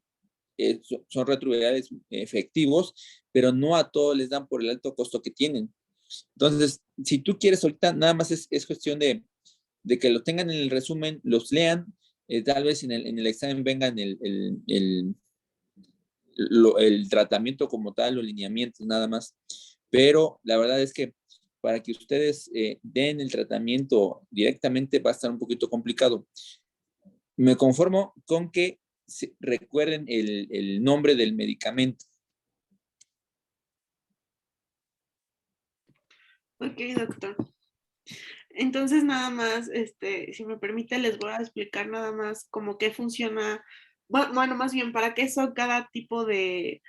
Speaker 1: son retrovirales efectivos, pero no a todos les dan por el alto costo que tienen. Entonces, si tú quieres ahorita, nada más es cuestión de que lo tengan en el resumen, los lean, tal vez en el examen vengan el tratamiento como tal, los lineamientos nada más, pero la verdad es que para que ustedes den el tratamiento directamente va a estar un poquito complicado. Me conformo con que recuerden el nombre del medicamento.
Speaker 3: Ok, doctor. Entonces nada más, si me permite, les voy a explicar nada más cómo qué funciona, bueno, más bien para qué son cada tipo del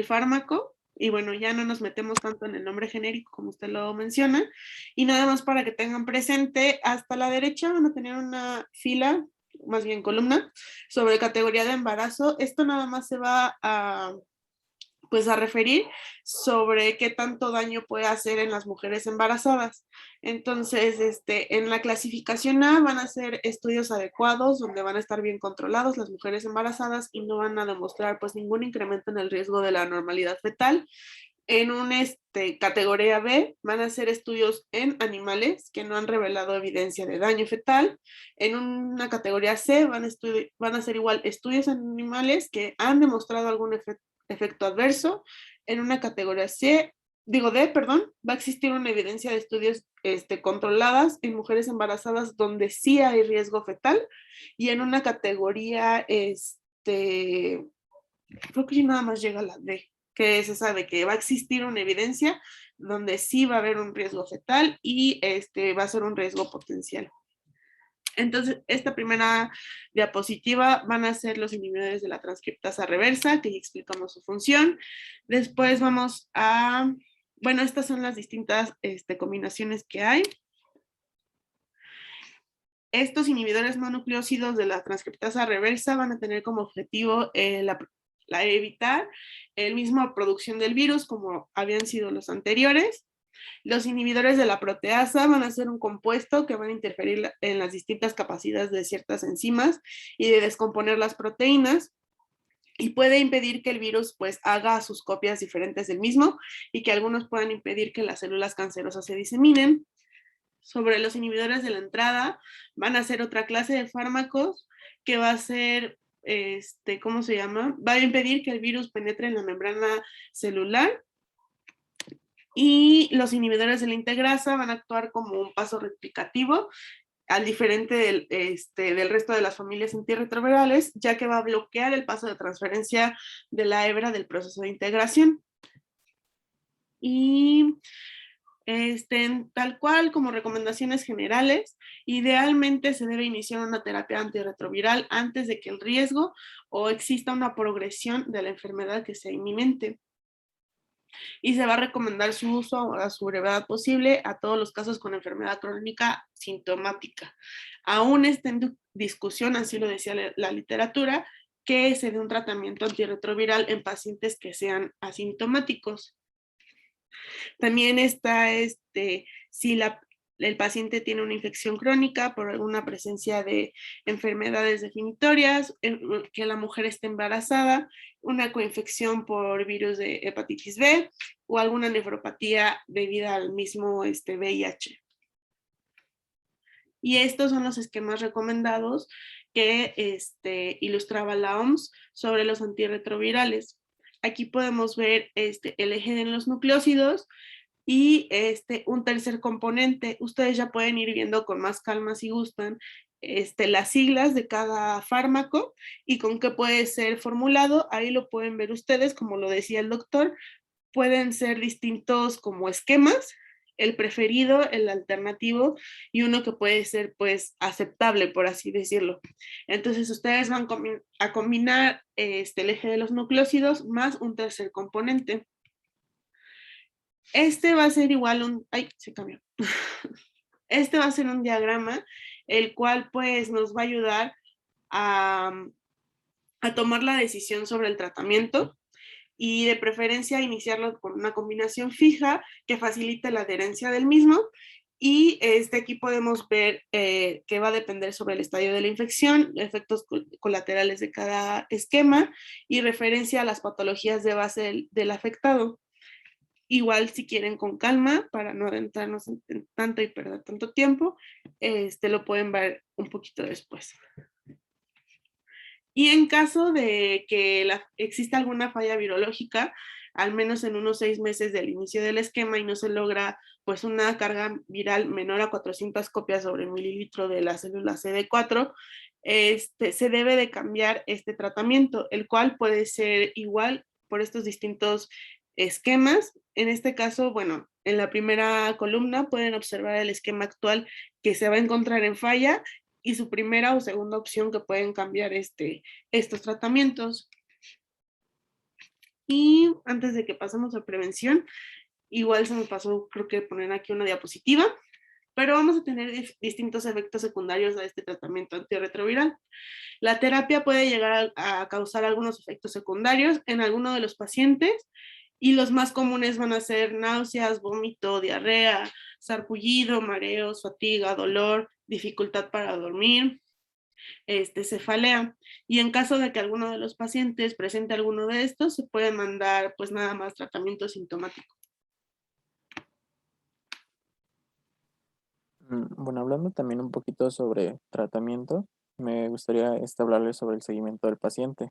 Speaker 3: fármaco. Y bueno, ya no nos metemos tanto en el nombre genérico como usted lo menciona. Y nada más para que tengan presente, hasta la derecha van a tener una fila, más bien columna, sobre categoría de embarazo. Esto nada más se va a referir sobre qué tanto daño puede hacer en las mujeres embarazadas. Entonces, en la clasificación A van a ser estudios adecuados, donde van a estar bien controlados las mujeres embarazadas y no van a demostrar pues ningún incremento en el riesgo de la normalidad fetal. En categoría B van a ser estudios en animales que no han revelado evidencia de daño fetal. En una categoría C van a ser igual estudios en animales que han demostrado algún efecto adverso. En una categoría D, va a existir una evidencia de estudios controladas en mujeres embarazadas donde sí hay riesgo fetal. Y en una categoría, creo que nada más llega a la D, que se sabe que va a existir una evidencia donde sí va a haber un riesgo fetal y va a ser un riesgo potencial. Entonces, esta primera diapositiva van a ser los inhibidores de la transcriptasa reversa, que ya explicamos su función. Después vamos a, bueno, estas son las distintas combinaciones que hay. Estos inhibidores mononucleósidos de la transcriptasa reversa van a tener como objetivo evitar la misma producción del virus como habían sido los anteriores. Los inhibidores de la proteasa van a ser un compuesto que van a interferir en las distintas capacidades de ciertas enzimas y de descomponer las proteínas y puede impedir que el virus pues haga sus copias diferentes del mismo y que algunos puedan impedir que las células cancerosas se diseminen. Sobre los inhibidores de la entrada van a ser otra clase de fármacos que va a ser, ¿cómo se llama? Va a impedir que el virus penetre en la membrana celular. Y los inhibidores de la integrasa van a actuar como un paso replicativo, al diferente del resto de las familias antirretrovirales, ya que va a bloquear el paso de transferencia de la hebra del proceso de integración. Y tal cual, como recomendaciones generales, idealmente se debe iniciar una terapia antirretroviral antes de que el riesgo o exista una progresión de la enfermedad que sea inminente. Y se va a recomendar su uso a su brevedad posible a todos los casos con enfermedad crónica sintomática. Aún está en discusión, así lo decía la literatura, que se dé un tratamiento antirretroviral en pacientes que sean asintomáticos. También está si el paciente tiene una infección crónica por alguna presencia de enfermedades definitorias, que la mujer esté embarazada, una coinfección por virus de hepatitis B o alguna nefropatía debida al mismo VIH. Y estos son los esquemas recomendados que ilustraba la OMS sobre los antirretrovirales. Aquí podemos ver el eje de los nucleócidos y un tercer componente. Ustedes ya pueden ir viendo con más calma si gustan las siglas de cada fármaco y con qué puede ser formulado. Ahí lo pueden ver ustedes, como lo decía el doctor, pueden ser distintos como esquemas, el preferido, el alternativo y uno que puede ser pues aceptable, por así decirlo. Entonces ustedes van a combinar el eje de los nucleócidos más un tercer componente. Va a ser igual se cambió. Va a ser un diagrama, el cual pues nos va a ayudar a tomar la decisión sobre el tratamiento y de preferencia iniciarlo con una combinación fija que facilite la adherencia del mismo. Y aquí podemos ver que va a depender sobre el estadio de la infección, efectos colaterales de cada esquema y referencia a las patologías de base del afectado. Igual si quieren con calma para no adentrarnos en tanto y perder tanto tiempo, lo pueden ver un poquito después. Y en caso de que exista alguna falla virológica, al menos en unos 6 meses del inicio del esquema y no se logra pues una carga viral menor a 400 copias sobre mililitro de la célula CD4, se debe de cambiar este tratamiento, el cual puede ser igual por estos distintos esquemas. En este caso, bueno, en la primera columna pueden observar el esquema actual que se va a encontrar en falla y su primera o segunda opción que pueden cambiar estos tratamientos. Y antes de que pasemos a prevención, igual se me pasó, creo que poner aquí una diapositiva, pero vamos a tener distintos efectos secundarios de este tratamiento antirretroviral. La terapia puede llegar a causar algunos efectos secundarios en alguno de los pacientes y los más comunes van a ser náuseas, vómito, diarrea, sarpullido, mareos, fatiga, dolor, dificultad para dormir, cefalea. Y en caso de que alguno de los pacientes presente alguno de estos, se puede mandar pues nada más tratamiento sintomático.
Speaker 7: Bueno, hablando también un poquito sobre tratamiento, me gustaría hablarles sobre el seguimiento del paciente.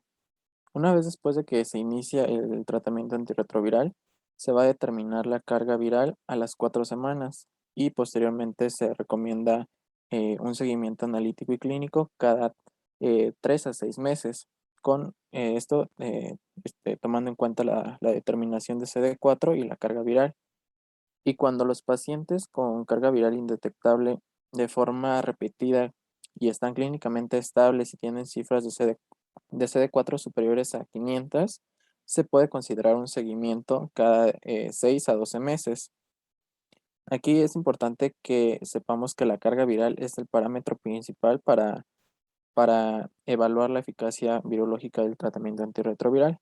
Speaker 7: Una vez después de que se inicia el tratamiento antirretroviral, se va a determinar la carga viral a las 4 semanas y posteriormente se recomienda un seguimiento analítico y clínico cada 3 a 6 meses, con esto tomando en cuenta la determinación de CD4 y la carga viral. Y cuando los pacientes con carga viral indetectable de forma repetida y están clínicamente estables y tienen cifras de CD4 superiores a 500, se puede considerar un seguimiento cada 6 a 12 meses. Aquí es importante que sepamos que la carga viral es el parámetro principal para evaluar la eficacia virológica del tratamiento antirretroviral.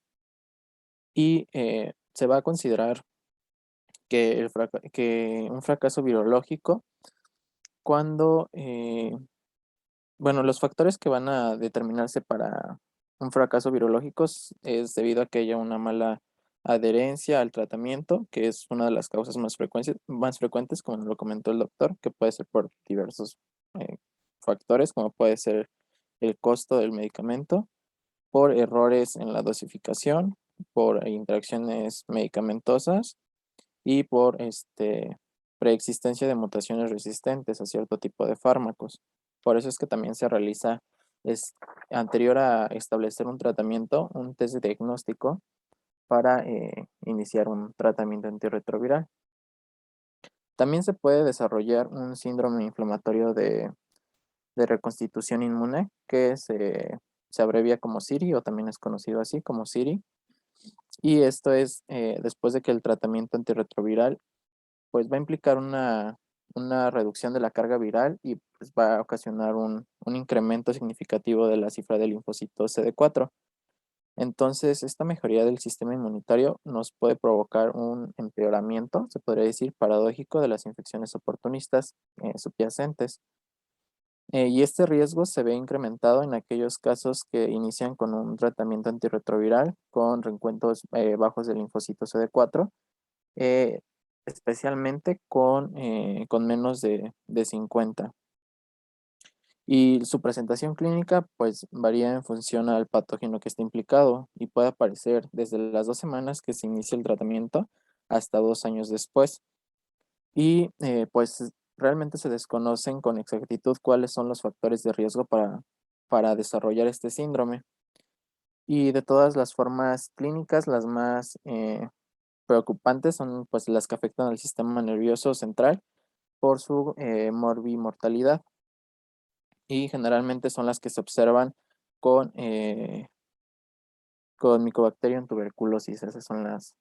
Speaker 7: Y se va a considerar que un fracaso virológico cuando, bueno, los factores que van a determinarse para un fracaso virológico es debido a que haya una mala adherencia al tratamiento, que es una de las causas más frecuentes, como lo comentó el doctor, que puede ser por diversos factores, como puede ser el costo del medicamento, por errores en la dosificación, por interacciones medicamentosas y por preexistencia de mutaciones resistentes a cierto tipo de fármacos. Por eso es que también se realiza, anterior a establecer un tratamiento, un test de diagnóstico para iniciar un tratamiento antirretroviral. También se puede desarrollar un síndrome inflamatorio de reconstitución inmune, que se abrevia como SIRI o también es conocido así como SIRI. Y esto es después de que el tratamiento antirretroviral pues va a implicar una reducción de la carga viral y pues va a ocasionar un incremento significativo de la cifra de linfocitos CD4. Entonces, esta mejoría del sistema inmunitario nos puede provocar un empeoramiento, se podría decir, paradójico de las infecciones oportunistas subyacentes. Y este riesgo se ve incrementado en aquellos casos que inician con un tratamiento antirretroviral con recuentos bajos del linfocito CD4, eh, especialmente con menos de 50. Y su presentación clínica pues varía en función al patógeno que esté implicado y puede aparecer desde las 2 semanas que se inicia el tratamiento hasta 2 años después. Y pues realmente se desconocen con exactitud cuáles son los factores de riesgo para desarrollar este síndrome. Y de todas las formas clínicas, las más preocupantes son pues las que afectan al sistema nervioso central por su morbimortalidad y generalmente son las que se observan con, con Mycobacterium tuberculosis. Esas son las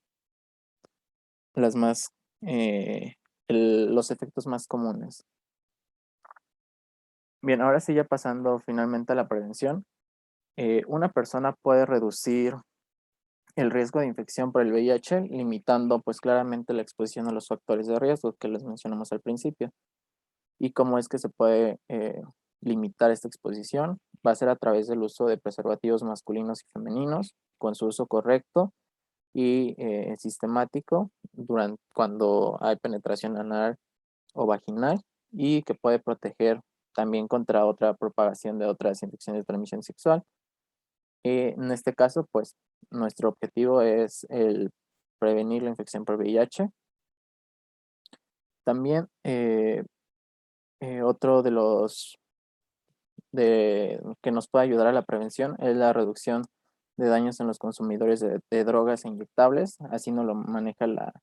Speaker 7: más, los efectos más comunes. Bien, ahora sí ya pasando finalmente a la prevención. Una persona puede reducir el riesgo de infección por el VIH limitando pues claramente la exposición a los factores de riesgo que les mencionamos al principio. ¿Y cómo es que se puede limitar esta exposición? Va a ser a través del uso de preservativos masculinos y femeninos, con su uso correcto y sistemático cuando hay penetración anal o vaginal y que puede proteger también contra otra propagación de otras infecciones de transmisión sexual. En este caso, pues, nuestro objetivo es el prevenir la infección por VIH. También otro de los que nos puede ayudar a la prevención es la reducción de daños en los consumidores de drogas e inyectables. Así nos lo maneja la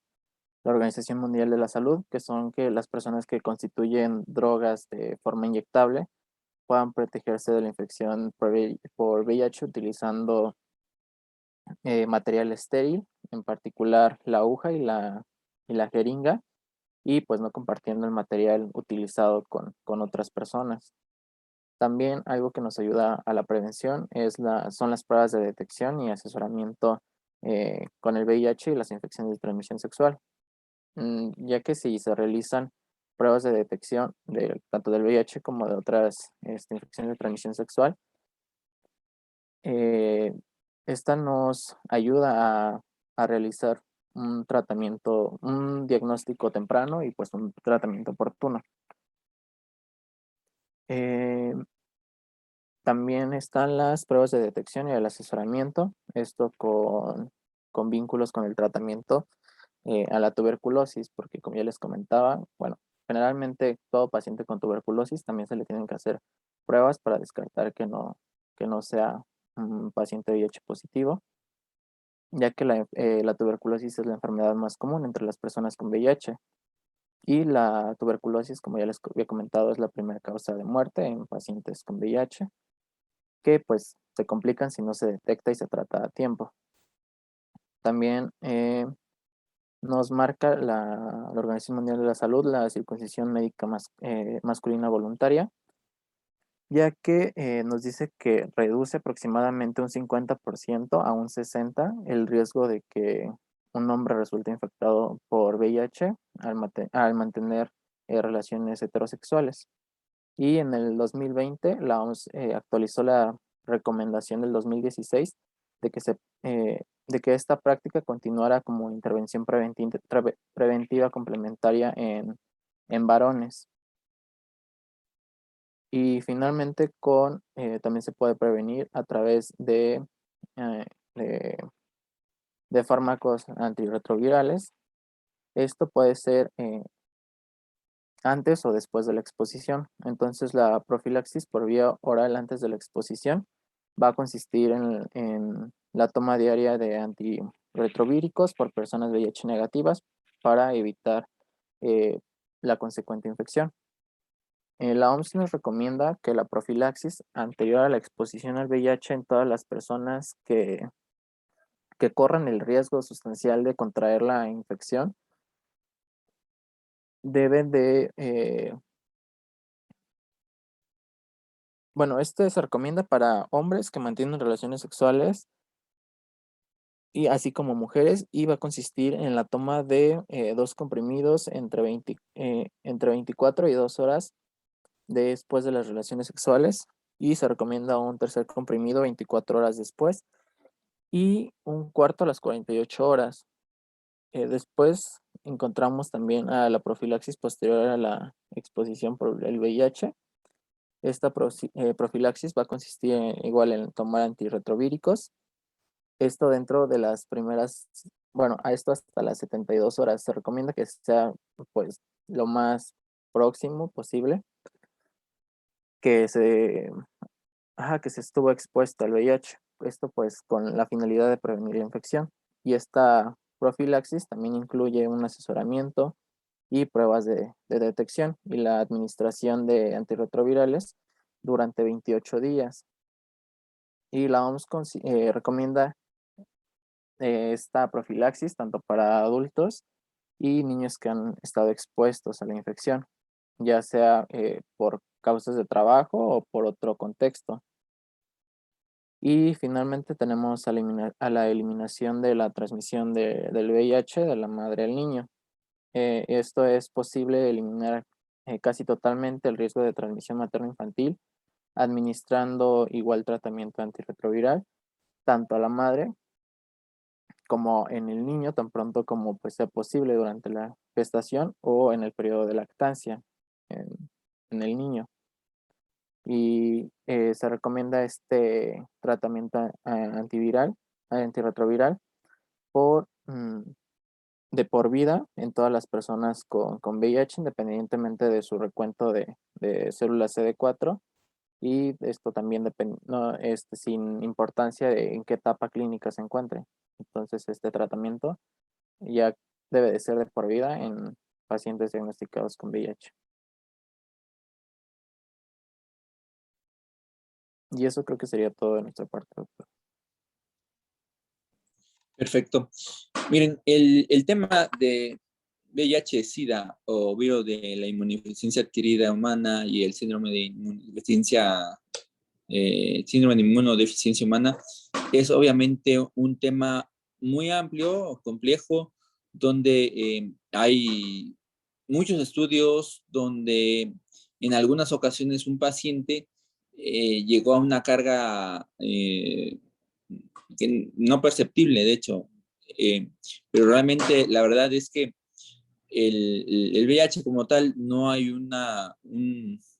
Speaker 7: Organización Mundial de la Salud, que son que las personas que constituyen drogas de forma inyectable puedan protegerse de la infección por VIH utilizando material estéril, en particular la aguja y la jeringa, y pues no compartiendo el material utilizado con otras personas. También algo que nos ayuda a la prevención son las pruebas de detección y asesoramiento con el VIH y las infecciones de transmisión sexual, ya que si se realizan pruebas de detección tanto del VIH como de otras infecciones de transmisión sexual, esta nos ayuda a realizar un diagnóstico temprano y pues un tratamiento oportuno. También están las pruebas de detección y el asesoramiento, esto con vínculos con el tratamiento a la tuberculosis, porque como ya les comentaba, bueno, generalmente todo paciente con tuberculosis también se le tienen que hacer pruebas para descartar que no sea un paciente VIH positivo, ya que la tuberculosis es la enfermedad más común entre las personas con VIH. Y la tuberculosis, como ya les había comentado, es la primera causa de muerte en pacientes con VIH, que pues se complican si no se detecta y se trata a tiempo. También nos marca la Organización Mundial de la Salud la circuncisión médica masculina voluntaria, ya que nos dice que reduce aproximadamente un 50% a un 60% el riesgo de que un hombre resulte infectado por VIH al mantener relaciones heterosexuales. Y en el 2020 la OMS actualizó la recomendación del 2016 de que esta práctica continuara como intervención preventiva complementaria en varones. Y finalmente también se puede prevenir a través de fármacos antirretrovirales. Esto puede ser antes o después de la exposición. Entonces la profilaxis por vía oral antes de la exposición va a consistir en la toma diaria de antirretrovíricos por personas VIH negativas para evitar la consecuente infección. La OMS nos recomienda que la profilaxis anterior a la exposición al VIH en todas las personas que corran el riesgo sustancial de contraer la infección deben de, bueno, este se recomienda para hombres que mantienen relaciones sexuales y así como mujeres, y va a consistir en la toma de 2 comprimidos entre 24 y 2 horas después de las relaciones sexuales, y se recomienda un tercer comprimido 24 horas después y un cuarto a las 48 horas. Después encontramos también a la profilaxis posterior a la exposición por el VIH. Esta profilaxis va a consistir igual en tomar antirretrovíricos. Esto dentro de las primeras, bueno, a esto hasta las 72 horas. Se recomienda que sea pues lo más próximo posible que se estuvo expuesto al VIH. Esto pues con la finalidad de prevenir la infección. Y esta profilaxis también incluye un asesoramiento y pruebas de detección y la administración de antirretrovirales durante 28 días. Y la OMS recomienda esta profilaxis tanto para adultos y niños que han estado expuestos a la infección, ya sea por causas de trabajo o por otro contexto. Y finalmente tenemos a la eliminación de la transmisión del VIH de la madre al niño. Esto es posible eliminar casi totalmente el riesgo de transmisión materno-infantil, administrando igual tratamiento antirretroviral, tanto a la madre como en el niño, tan pronto como pues, sea posible durante la gestación o en el periodo de lactancia en el niño. Y se recomienda este tratamiento antirretroviral de por vida en todas las personas con VIH, independientemente de su recuento de células CD4, y esto también sin importancia de en qué etapa clínica se encuentre. Entonces, este tratamiento ya debe de ser de por vida en pacientes diagnosticados con VIH. Y eso creo que sería todo de nuestra parte, doctor.
Speaker 1: Perfecto. Miren, el tema de VIH-Sida o virus de la inmunodeficiencia adquirida humana y el síndrome de inmunodeficiencia humana es obviamente un tema muy amplio, complejo, donde hay muchos estudios donde en algunas ocasiones un paciente llegó a una carga no perceptible, de hecho, pero realmente la verdad es que el VIH como tal no hay una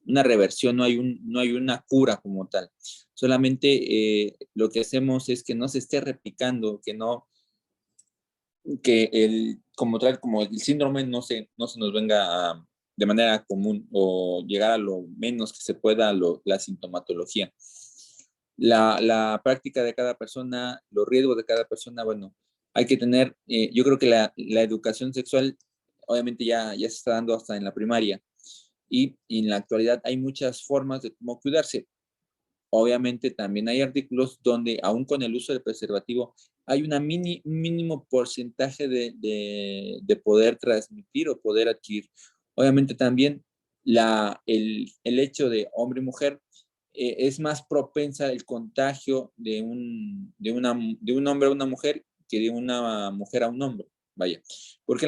Speaker 1: reversión, no hay una cura como tal. Solamente lo que hacemos es que no se esté replicando, como tal, como el síndrome no se nos venga de manera común o llegar a lo menos que se pueda la sintomatología. La práctica de cada persona, los riesgos de cada persona, bueno, hay que tener, yo creo que la educación sexual obviamente ya se está dando hasta en la primaria y en la actualidad hay muchas formas de cómo cuidarse. Obviamente también hay artículos donde aún con el uso del preservativo hay un mínimo porcentaje de poder transmitir o poder adquirir. Obviamente también el hecho de hombre y mujer es más propensa el contagio de un hombre a una mujer que de una mujer a un hombre. Vaya, porque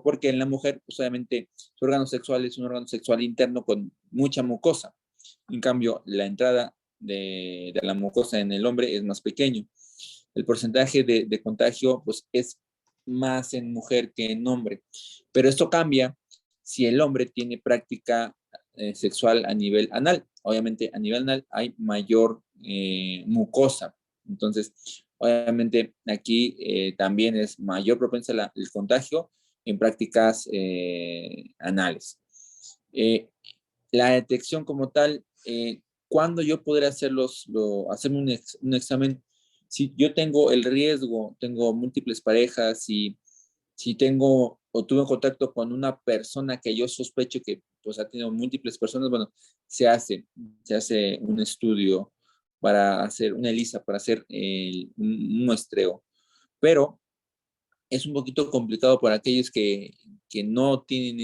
Speaker 1: porque en la mujer, pues obviamente, su órgano sexual es un órgano sexual interno con mucha mucosa. En cambio, la entrada de la mucosa en el hombre es más pequeño. El porcentaje de contagio, pues, es más en mujer que en hombre. Pero esto cambia si el hombre tiene práctica sexual a nivel anal. Obviamente, a nivel anal hay mayor mucosa. Entonces, obviamente, aquí también es mayor propensa el contagio en prácticas anales. La detección como tal, ¿cuándo yo podré hacerme un examen? si yo tengo el riesgo, tengo múltiples parejas, si tengo o tuve contacto con una persona que yo sospecho que pues ha tenido múltiples personas, bueno, se hace un estudio para hacer una ELISA, para hacer un muestreo. Pero es un poquito complicado para aquellos que no tienen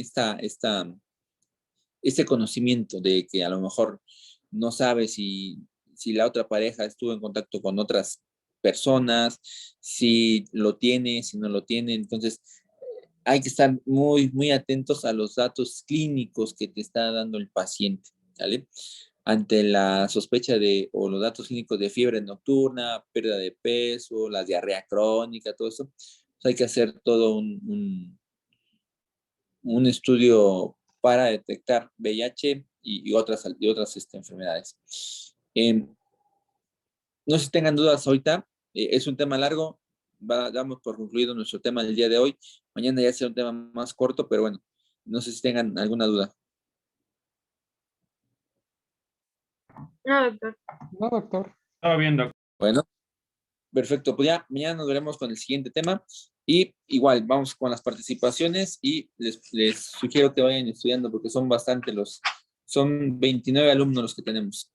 Speaker 1: este conocimiento de que a lo mejor no sabe si la otra pareja estuvo en contacto con otras personas, si lo tiene, si no lo tiene. Entonces, hay que estar muy, muy atentos a los datos clínicos que te está dando el paciente, ¿vale? Ante la sospecha o los datos clínicos de fiebre nocturna, pérdida de peso, la diarrea crónica, todo eso, pues hay que hacer todo un estudio para detectar VIH y otras enfermedades. No sé si tengan dudas ahorita, es un tema largo, damos por concluido nuestro tema del día de hoy. Mañana ya será un tema más corto, pero bueno, no sé si tengan alguna duda.
Speaker 4: No, doctor.
Speaker 5: No, doctor.
Speaker 8: Todo bien, doctor.
Speaker 1: Bueno, perfecto, pues ya mañana nos veremos con el siguiente tema y igual vamos con las participaciones y les sugiero que vayan estudiando porque son bastante son 29 alumnos los que tenemos.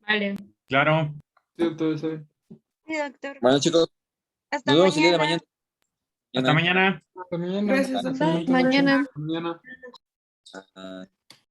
Speaker 6: Vale.
Speaker 8: Claro.
Speaker 5: Sí, doctor, está bien.
Speaker 4: Sí, doctor.
Speaker 1: Bueno, chicos,
Speaker 4: Hasta
Speaker 1: nos vemos el día de
Speaker 4: mañana.
Speaker 1: mañana.
Speaker 8: Hasta mañana.
Speaker 5: Hasta mañana.
Speaker 3: Gracias,
Speaker 5: Hasta
Speaker 3: doctor.
Speaker 5: mañana.
Speaker 3: Mañana.
Speaker 5: Mañana.
Speaker 1: Ah,